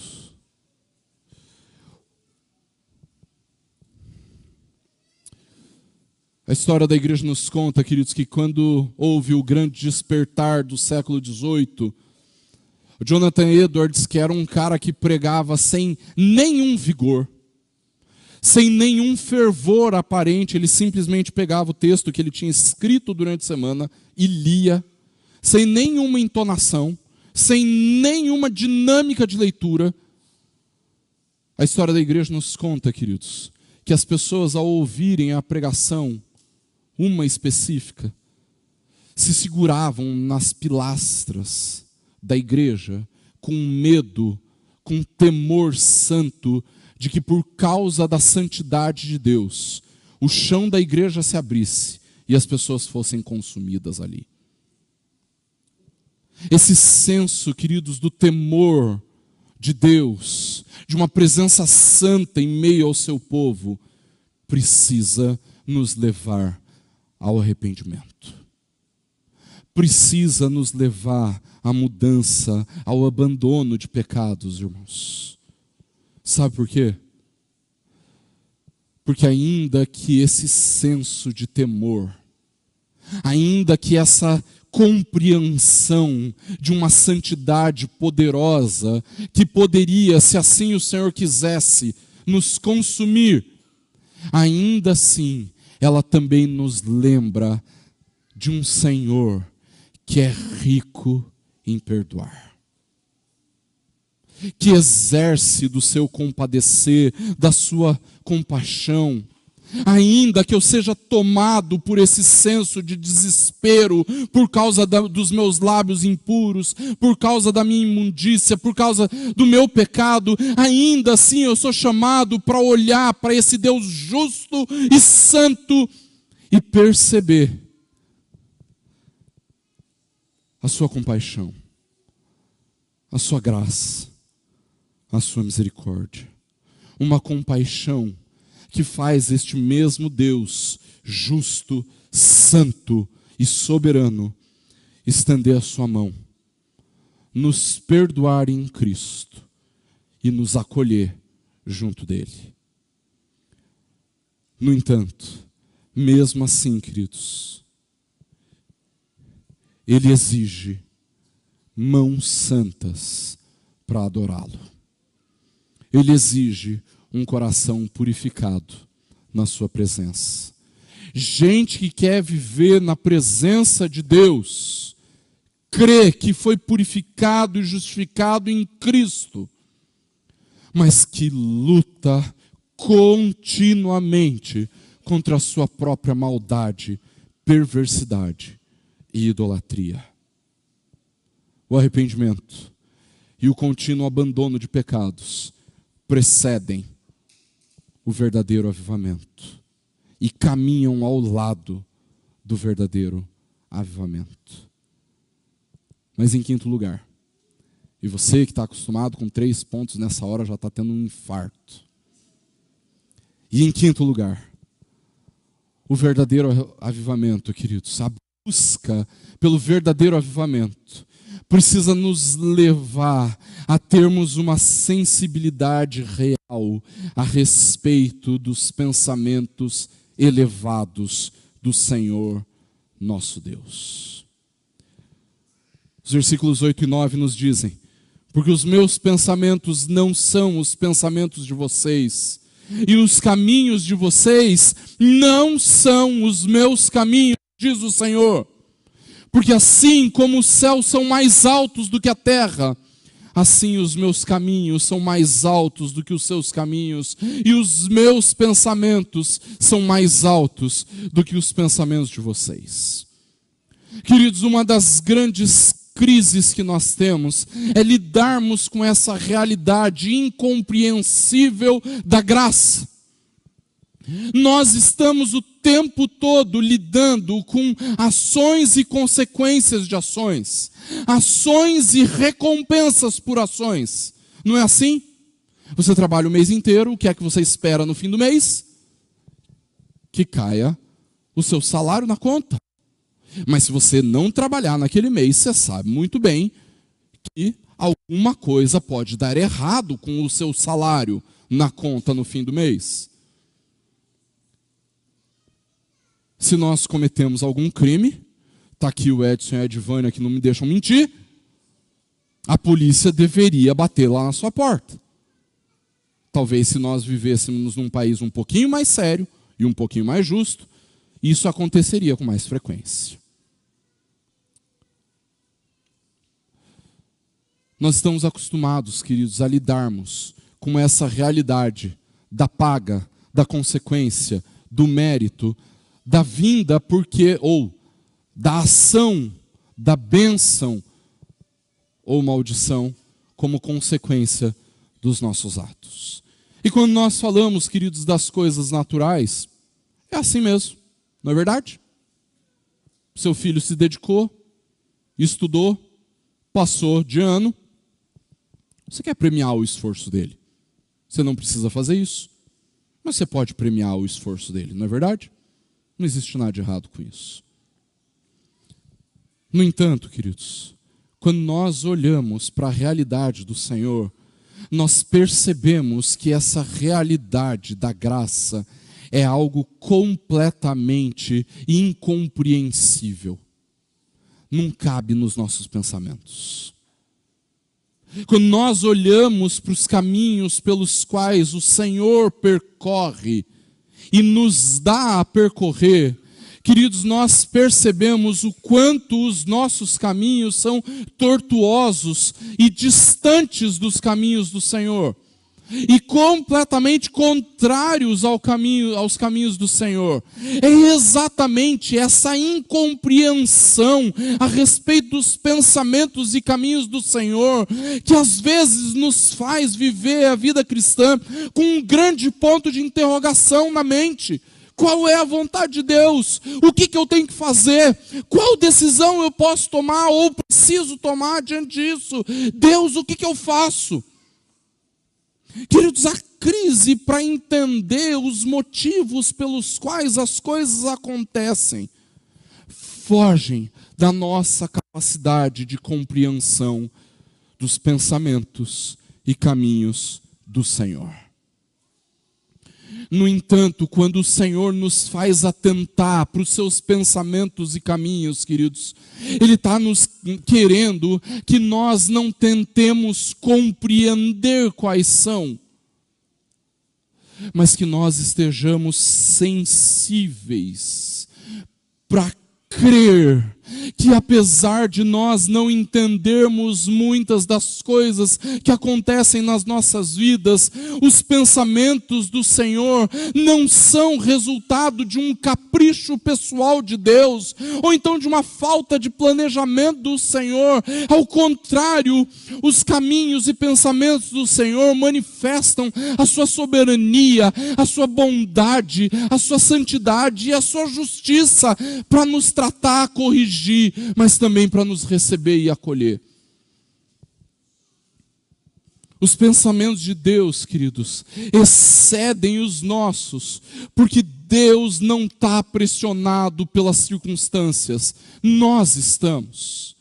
A história da igreja nos conta, queridos, que quando houve o grande despertar do século XVIII, o Jonathan Edwards, que era um cara que pregava sem nenhum vigor, sem nenhum fervor aparente, ele simplesmente pegava o texto que ele tinha escrito durante a semana e lia, sem nenhuma entonação, sem nenhuma dinâmica de leitura. A história da igreja nos conta, queridos, que as pessoas, ao ouvirem a pregação, uma específica, se seguravam nas pilastras da igreja com medo, com temor santo de que por causa da santidade de Deus, o chão da igreja se abrisse e as pessoas fossem consumidas ali. Esse senso, queridos, do temor de Deus, de uma presença santa em meio ao seu povo, precisa nos levar ao arrependimento. Precisa nos levar à mudança, ao abandono de pecados, irmãos. Sabe por quê? Porque ainda que esse senso de temor, ainda que essa compreensão de uma santidade poderosa, que poderia, se assim o Senhor quisesse, nos consumir, ainda assim, ela também nos lembra de um Senhor que é rico em perdoar, que exerce do seu compadecer, da sua compaixão. Ainda que eu seja tomado por esse senso de desespero, por causa dos meus lábios impuros, por causa da minha imundícia, por causa do meu pecado, ainda assim eu sou chamado para olhar para esse Deus justo e santo e perceber a sua compaixão, a sua graça, a sua misericórdia. Uma compaixão que faz este mesmo Deus justo, santo e soberano estender a sua mão, nos perdoar em Cristo e nos acolher junto dele. No entanto, mesmo assim, queridos, ele exige mãos santas para adorá-lo. Ele exige um coração purificado na sua presença. Gente que quer viver na presença de Deus, crê que foi purificado e justificado em Cristo, mas que luta continuamente contra a sua própria maldade, perversidade e idolatria. O arrependimento e o contínuo abandono de pecados precedem o verdadeiro avivamento e caminham ao lado do verdadeiro avivamento. Mas em quinto lugar, e você que está acostumado com 3 pontos nessa hora já está tendo um infarto. E em quinto lugar, o verdadeiro avivamento, queridos, a busca pelo verdadeiro avivamento precisa nos levar a termos uma sensibilidade real a respeito dos pensamentos elevados do Senhor nosso Deus. Os versículos 8 e 9 nos dizem: porque os meus pensamentos não são os pensamentos de vocês, e os caminhos de vocês não são os meus caminhos, diz o Senhor. Porque assim como os céus são mais altos do que a terra, assim os meus caminhos são mais altos do que os seus caminhos, e os meus pensamentos são mais altos do que os pensamentos de vocês. Queridos, uma das grandes crises que nós temos é lidarmos com essa realidade incompreensível da graça. Nós estamos o tempo todo lidando com ações e consequências de ações, ações e recompensas por ações. Não é assim? Você trabalha o mês inteiro, o que é que você espera no fim do mês? Que caia o seu salário na conta. Mas se você não trabalhar naquele mês, você sabe muito bem que alguma coisa pode dar errado com o seu salário na conta no fim do mês. Se nós cometemos algum crime, está aqui o Edson e a Edvânia que não me deixam mentir, a polícia deveria bater lá na sua porta. Talvez se nós vivêssemos num país um pouquinho mais sério e um pouquinho mais justo, isso aconteceria com mais frequência. Nós estamos acostumados, queridos, a lidarmos com essa realidade da paga, da consequência, do mérito, da vinda ou da ação, da bênção ou maldição como consequência dos nossos atos. E quando nós falamos, queridos, das coisas naturais, é assim mesmo, não é verdade? Seu filho se dedicou, estudou, passou de ano. Você quer premiar o esforço dele? Você não precisa fazer isso, mas você pode premiar o esforço dele, não é verdade? Não existe nada de errado com isso. No entanto, queridos, quando nós olhamos para a realidade do Senhor, nós percebemos que essa realidade da graça é algo completamente incompreensível. Não cabe nos nossos pensamentos. Quando nós olhamos para os caminhos pelos quais o Senhor percorre e nos dá a percorrer, queridos, nós percebemos o quanto os nossos caminhos são tortuosos e distantes dos caminhos do Senhor. E completamente contrários aos caminhos do Senhor. É exatamente essa incompreensão a respeito dos pensamentos e caminhos do Senhor que às vezes nos faz viver a vida cristã com um grande ponto de interrogação na mente. Qual é a vontade de Deus? O que eu tenho que fazer? Qual decisão eu posso tomar ou preciso tomar diante disso? Deus, o que eu faço? Queridos, a crise para entender os motivos pelos quais as coisas acontecem fogem da nossa capacidade de compreensão dos pensamentos e caminhos do Senhor. No entanto, quando o Senhor nos faz atentar para os seus pensamentos e caminhos, queridos, Ele está nos querendo que nós não tentemos compreender quais são, mas que nós estejamos sensíveis para crer que apesar de nós não entendermos muitas das coisas que acontecem nas nossas vidas, os pensamentos do Senhor não são resultado de um capricho pessoal de Deus, ou então de uma falta de planejamento do Senhor. Ao contrário, os caminhos e pensamentos do Senhor manifestam a sua soberania, a sua bondade, a sua santidade e a sua justiça para nos tratar, corrigir, mas também para nos receber e acolher. Os pensamentos de Deus, queridos, excedem os nossos, porque Deus não está pressionado pelas circunstâncias, nós estamos.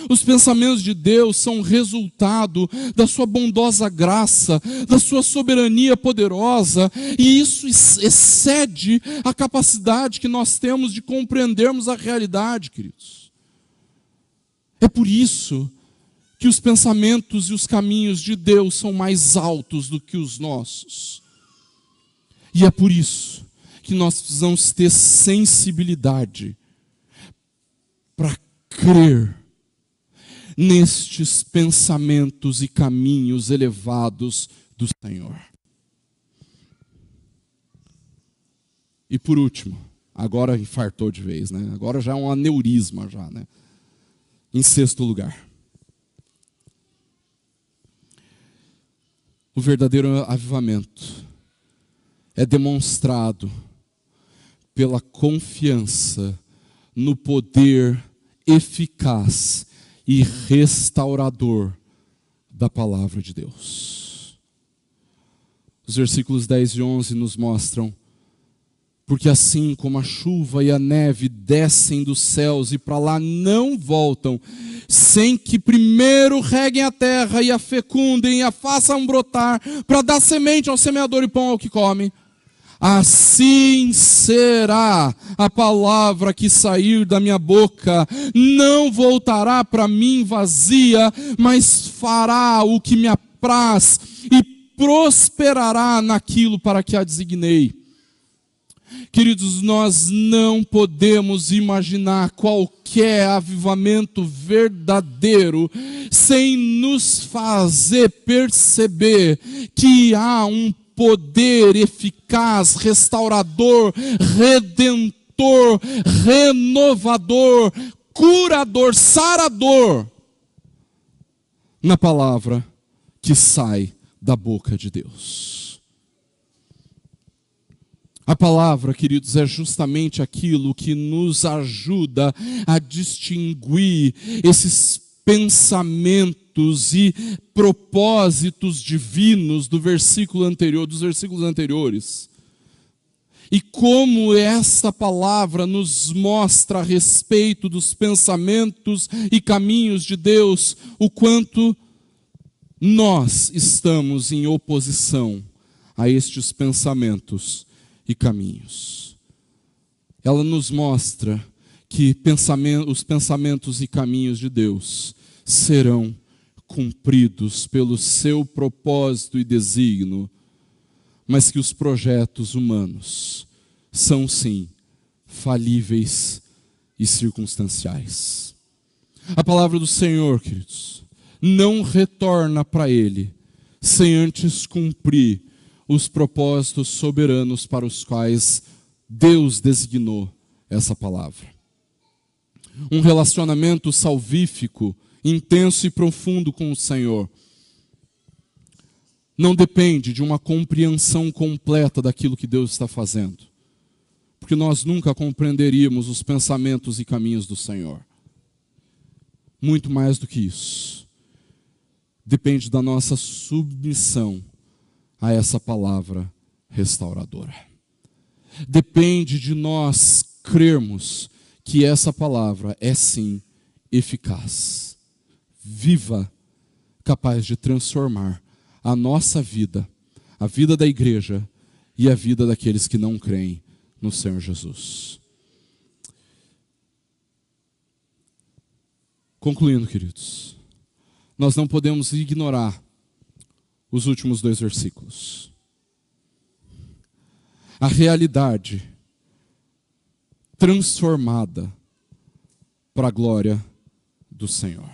Os pensamentos de Deus são resultado da sua bondosa graça, da sua soberania poderosa, e isso excede a capacidade que nós temos de compreendermos a realidade, queridos. É por isso que os pensamentos e os caminhos de Deus são mais altos do que os nossos. E é por isso que nós precisamos ter sensibilidade para crer nestes pensamentos e caminhos elevados do Senhor. E por último, agora infartou de vez, né? Agora já é um aneurisma já, né? Em sexto lugar, o verdadeiro avivamento é demonstrado pela confiança no poder eficaz e restaurador da palavra de Deus. Os versículos 10 e 11 nos mostram: porque assim como a chuva e a neve descem dos céus e para lá não voltam, sem que primeiro reguem a terra e a fecundem e a façam brotar, para dar semente ao semeador e pão ao que come, assim será a palavra que sair da minha boca, não voltará para mim vazia, mas fará o que me apraz e prosperará naquilo para que a designei. Queridos, nós não podemos imaginar qualquer avivamento verdadeiro sem nos fazer perceber que há um poder eficaz, restaurador, redentor, renovador, curador, sarador na palavra que sai da boca de Deus. A palavra, queridos, é justamente aquilo que nos ajuda a distinguir esses pensamentos e propósitos divinos dos versículos anteriores. E como essa palavra nos mostra a respeito dos pensamentos e caminhos de Deus, o quanto nós estamos em oposição a estes pensamentos e caminhos. Ela nos mostra que os pensamentos e caminhos de Deus serão cumpridos pelo seu propósito e desígnio, mas que os projetos humanos são sim falíveis e circunstanciais. A palavra do Senhor, queridos, não retorna para Ele sem antes cumprir os propósitos soberanos para os quais Deus designou essa palavra. Um relacionamento salvífico, intenso e profundo com o Senhor não depende de uma compreensão completa daquilo que Deus está fazendo, porque nós nunca compreenderíamos os pensamentos e caminhos do Senhor. Muito mais do que isso, depende da nossa submissão a essa palavra restauradora. Depende de nós crermos que essa palavra é sim eficaz, viva, capaz de transformar a nossa vida, a vida da igreja e a vida daqueles que não creem no Senhor Jesus. Concluindo, queridos, nós não podemos ignorar os últimos 2 versículos. A realidade transformada para a glória do Senhor.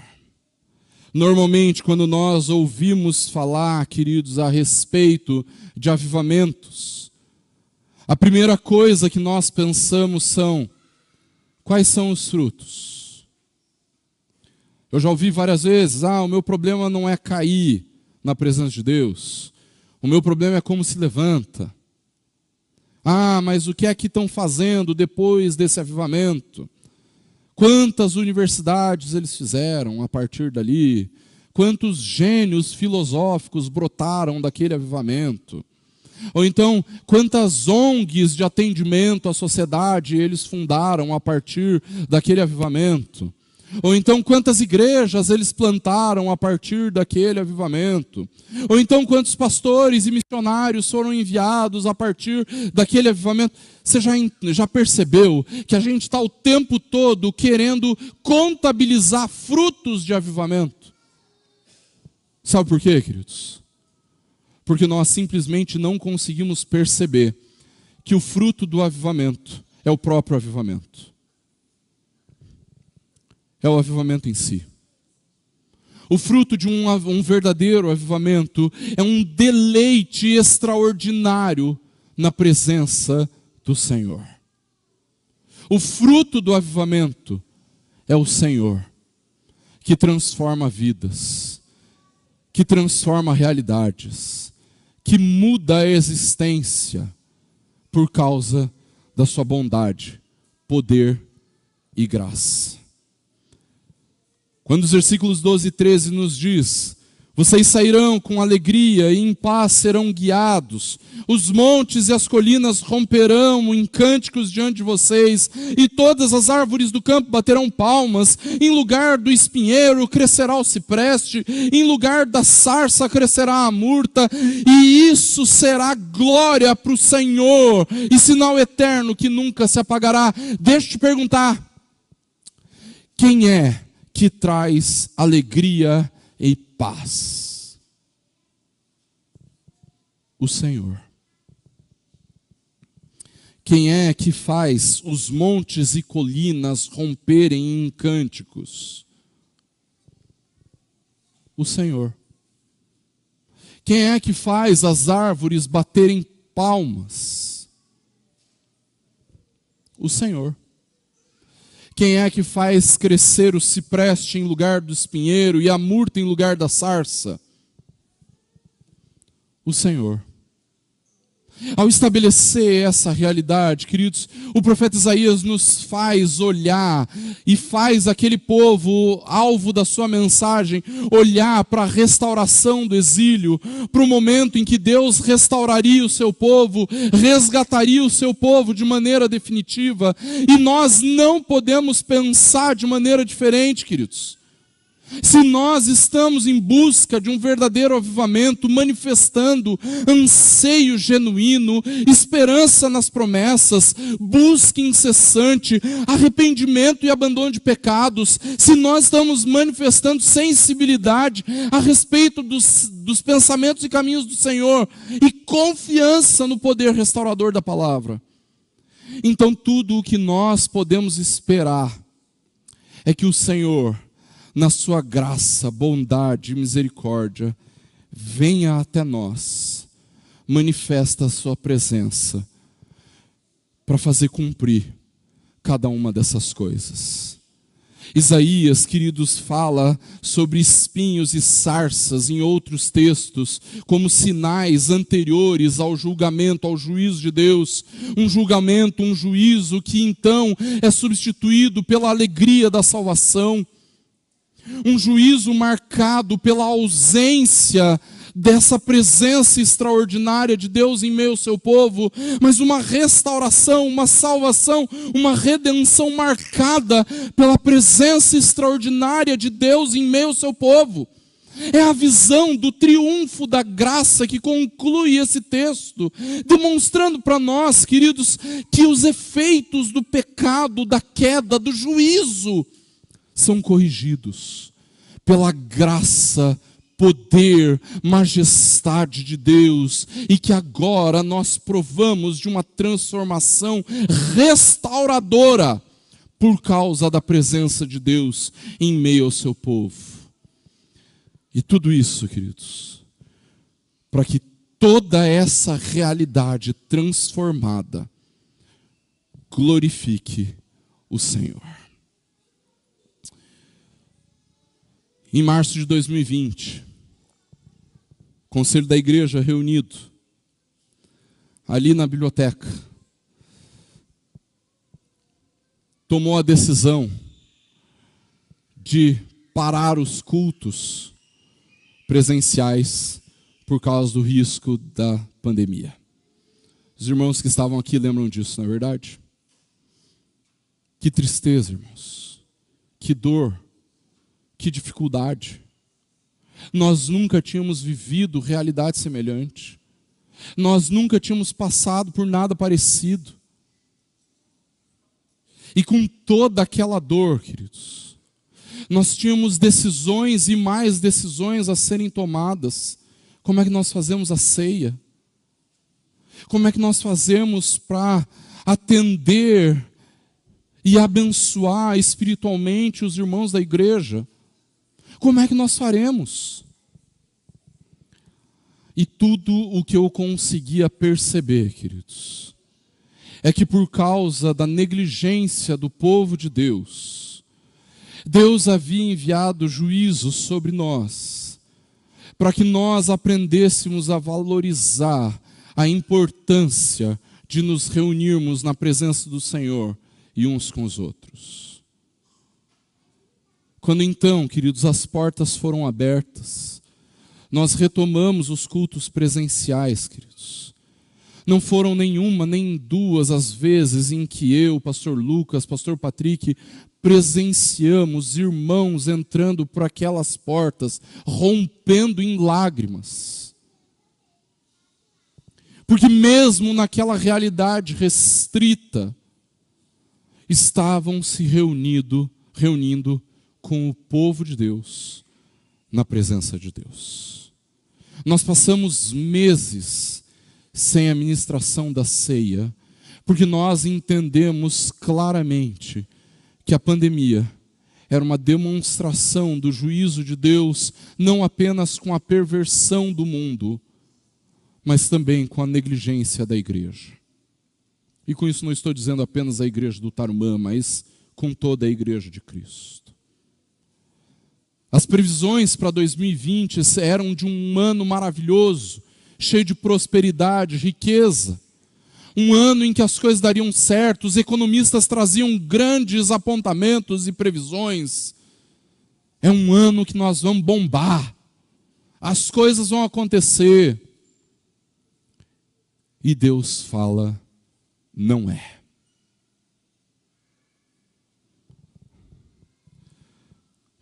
Normalmente, quando nós ouvimos falar, queridos, a respeito de avivamentos, a primeira coisa que nós pensamos são: quais são os frutos? Eu já ouvi várias vezes: o meu problema não é cair na presença de Deus, o meu problema é como se levanta. Mas o que é que estão fazendo depois desse avivamento? Quantas universidades eles fizeram a partir dali? Quantos gênios filosóficos brotaram daquele avivamento? Ou então, quantas ONGs de atendimento à sociedade eles fundaram a partir daquele avivamento? Ou então, quantas igrejas eles plantaram a partir daquele avivamento? Ou então, quantos pastores e missionários foram enviados a partir daquele avivamento? Você já percebeu que a gente está o tempo todo querendo contabilizar frutos de avivamento? Sabe por quê, queridos? Porque nós simplesmente não conseguimos perceber que o fruto do avivamento é o próprio avivamento. É o avivamento em si. O fruto de um verdadeiro avivamento é um deleite extraordinário na presença do Senhor. O fruto do avivamento é o Senhor, que transforma vidas, que transforma realidades, que muda a existência por causa da sua bondade, poder e graça. Quando os versículos 12 e 13 nos diz: Vocês sairão com alegria e em paz serão guiados. Os montes e as colinas romperão em cânticos diante de vocês, e todas as árvores do campo baterão palmas. Em lugar do espinheiro crescerá o cipreste, em lugar da sarça crescerá a murta, e isso será glória para o Senhor, e sinal eterno que nunca se apagará. Deixa eu te perguntar, quem é que traz alegria e paz? O Senhor. Quem é que faz os montes e colinas romperem em cânticos? O Senhor. Quem é que faz as árvores baterem palmas? O Senhor. Quem é que faz crescer o cipreste em lugar do espinheiro e a murta em lugar da sarça? O Senhor. Ao estabelecer essa realidade, queridos, o profeta Isaías nos faz olhar e faz aquele povo, alvo da sua mensagem, olhar para a restauração do exílio, para o momento em que Deus restauraria o seu povo, resgataria o seu povo de maneira definitiva. E nós não podemos pensar de maneira diferente, queridos. Se nós estamos em busca de um verdadeiro avivamento, manifestando anseio genuíno, esperança nas promessas, busca incessante, arrependimento e abandono de pecados, se nós estamos manifestando sensibilidade a respeito dos pensamentos e caminhos do Senhor e confiança no poder restaurador da palavra, então tudo o que nós podemos esperar é que o Senhor, na sua graça, bondade e misericórdia, venha até nós, manifesta a sua presença, para fazer cumprir cada uma dessas coisas. Isaías, queridos, fala sobre espinhos e sarças em outros textos, como sinais anteriores ao julgamento, ao juízo de Deus. Um julgamento, um juízo que então é substituído pela alegria da salvação. Um juízo marcado pela ausência dessa presença extraordinária de Deus em meio ao seu povo, mas uma restauração, uma salvação, uma redenção marcada pela presença extraordinária de Deus em meio ao seu povo. É a visão do triunfo da graça que conclui esse texto, demonstrando para nós, queridos, que os efeitos do pecado, da queda, do juízo, são corrigidos pela graça, poder, majestade de Deus, e que agora nós provamos de uma transformação restauradora por causa da presença de Deus em meio ao seu povo. E tudo isso, queridos, para que toda essa realidade transformada glorifique o Senhor. Em março de 2020, o Conselho da Igreja reunido, ali na biblioteca, tomou a decisão de parar os cultos presenciais por causa do risco da pandemia. Os irmãos que estavam aqui lembram disso, não é verdade? Que tristeza, irmãos. Que dor. Que dificuldade. Nós nunca tínhamos vivido realidade semelhante. Nós nunca tínhamos passado por nada parecido. E com toda aquela dor, queridos, nós tínhamos decisões e mais decisões a serem tomadas. Como é que nós fazemos a ceia? Como é que nós fazemos para atender e abençoar espiritualmente os irmãos da igreja? Como é que nós faremos? E tudo o que eu conseguia perceber, queridos, é que por causa da negligência do povo de Deus, Deus havia enviado juízo sobre nós, para que nós aprendêssemos a valorizar a importância de nos reunirmos na presença do Senhor e uns com os outros. Quando então, queridos, as portas foram abertas, Nós retomamos os cultos presenciais, queridos. Não foram nenhuma, nem duas as vezes em que eu, pastor Lucas, pastor Patrick, presenciamos irmãos entrando por aquelas portas, rompendo em lágrimas. Porque mesmo naquela realidade restrita, estavam se reunindo com o povo de Deus, na presença de Deus. Nós passamos meses sem a ministração da ceia, porque nós entendemos claramente que a pandemia era uma demonstração do juízo de Deus, não apenas com a perversão do mundo, mas também com a negligência da igreja. E com isso não estou dizendo apenas a igreja do Tarumã, mas com toda a igreja de Cristo. As previsões para 2020 eram de um ano maravilhoso, cheio de prosperidade, riqueza. Um ano em que as coisas dariam certo, os economistas traziam grandes apontamentos e previsões. É um ano que nós vamos bombar, as coisas vão acontecer. E Deus fala, não é.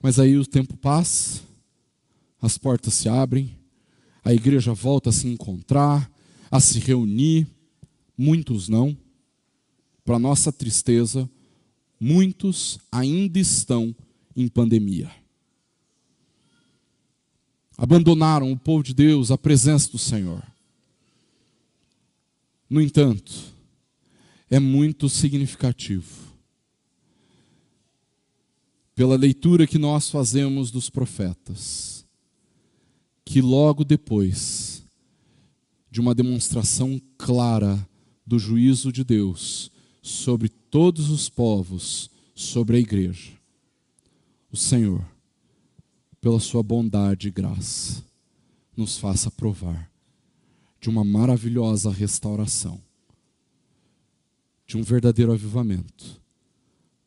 Mas aí o tempo passa, as portas se abrem, a igreja volta a se encontrar, a se reunir. Muitos não. Para nossa tristeza, muitos ainda estão em pandemia. Abandonaram o povo de Deus, a presença do Senhor. No entanto, é muito significativo, pela leitura que nós fazemos dos profetas, que logo depois de uma demonstração clara do juízo de Deus sobre todos os povos, sobre a igreja, o Senhor, pela sua bondade e graça, nos faça provar de uma maravilhosa restauração, de um verdadeiro avivamento,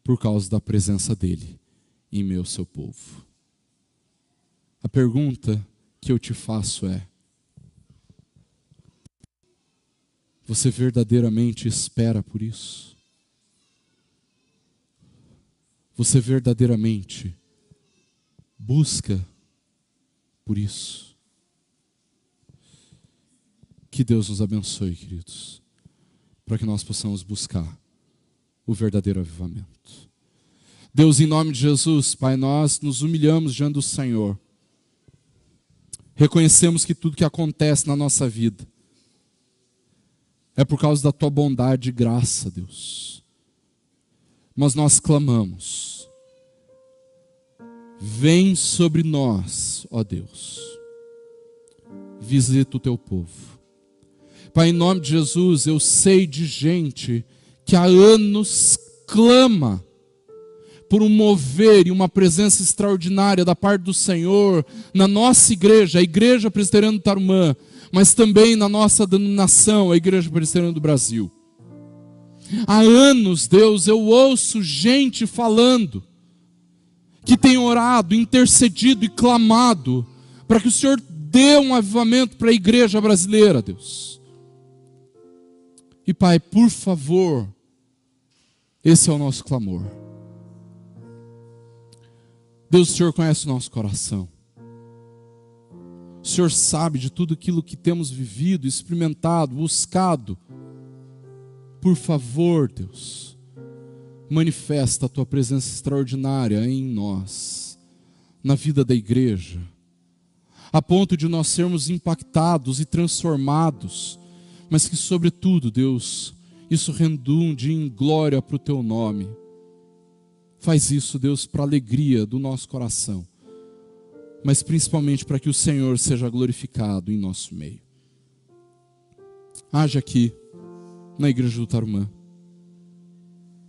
por causa da presença dele em meio ao seu povo. A pergunta que eu te faço é: você verdadeiramente espera por isso? Você verdadeiramente busca por isso? Que Deus nos abençoe, queridos, para que nós possamos buscar o verdadeiro avivamento. Deus, em nome de Jesus, Pai, nós nos humilhamos diante do Senhor. Reconhecemos que tudo que acontece na nossa vida é por causa da Tua bondade e graça, Deus. Mas nós clamamos: vem sobre nós, ó Deus. Visita o Teu povo. Pai, em nome de Jesus, eu sei de gente que há anos clama por um mover e uma presença extraordinária da parte do Senhor na nossa igreja, a Igreja Presbiteriana do Tarumã, mas também na nossa denominação, a Igreja Presbiteriana do Brasil. Há anos, Deus, eu ouço gente falando que tem orado, intercedido e clamado para que o Senhor dê um avivamento para a igreja brasileira, Deus. E Pai, por favor, esse é o nosso clamor. Deus, o Senhor conhece o nosso coração. O Senhor sabe de tudo aquilo que temos vivido, experimentado, buscado. Por favor, Deus, manifesta a Tua presença extraordinária em nós, na vida da igreja, a ponto de nós sermos impactados e transformados, mas que, sobretudo, Deus, isso redunde em glória para o Teu nome. Faz isso, Deus, para a alegria do nosso coração, mas principalmente para que o Senhor seja glorificado em nosso meio. Haja aqui, na Igreja do Tarumã,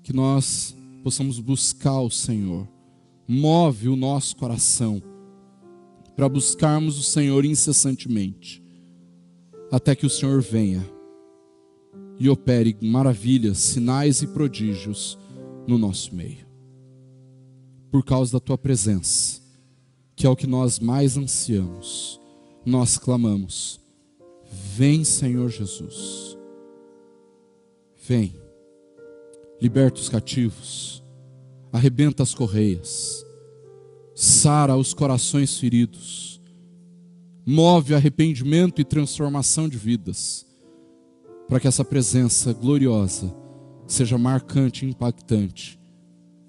que nós possamos buscar o Senhor. Move o nosso coração para buscarmos o Senhor incessantemente, até que o Senhor venha e opere maravilhas, sinais e prodígios no nosso meio. Por causa da Tua presença, que é o que nós mais ansiamos, nós clamamos: vem, Senhor Jesus. Vem, liberta os cativos, arrebenta as correias, sara os corações feridos, move arrependimento e transformação de vidas, para que essa presença gloriosa seja marcante e impactante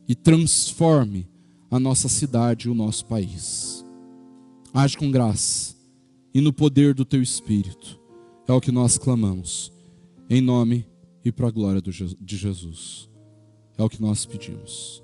e transforme a nossa cidade e o nosso país. Age com graça e no poder do Teu Espírito. É o que nós clamamos, em nome e para a glória de Jesus. É o que nós pedimos.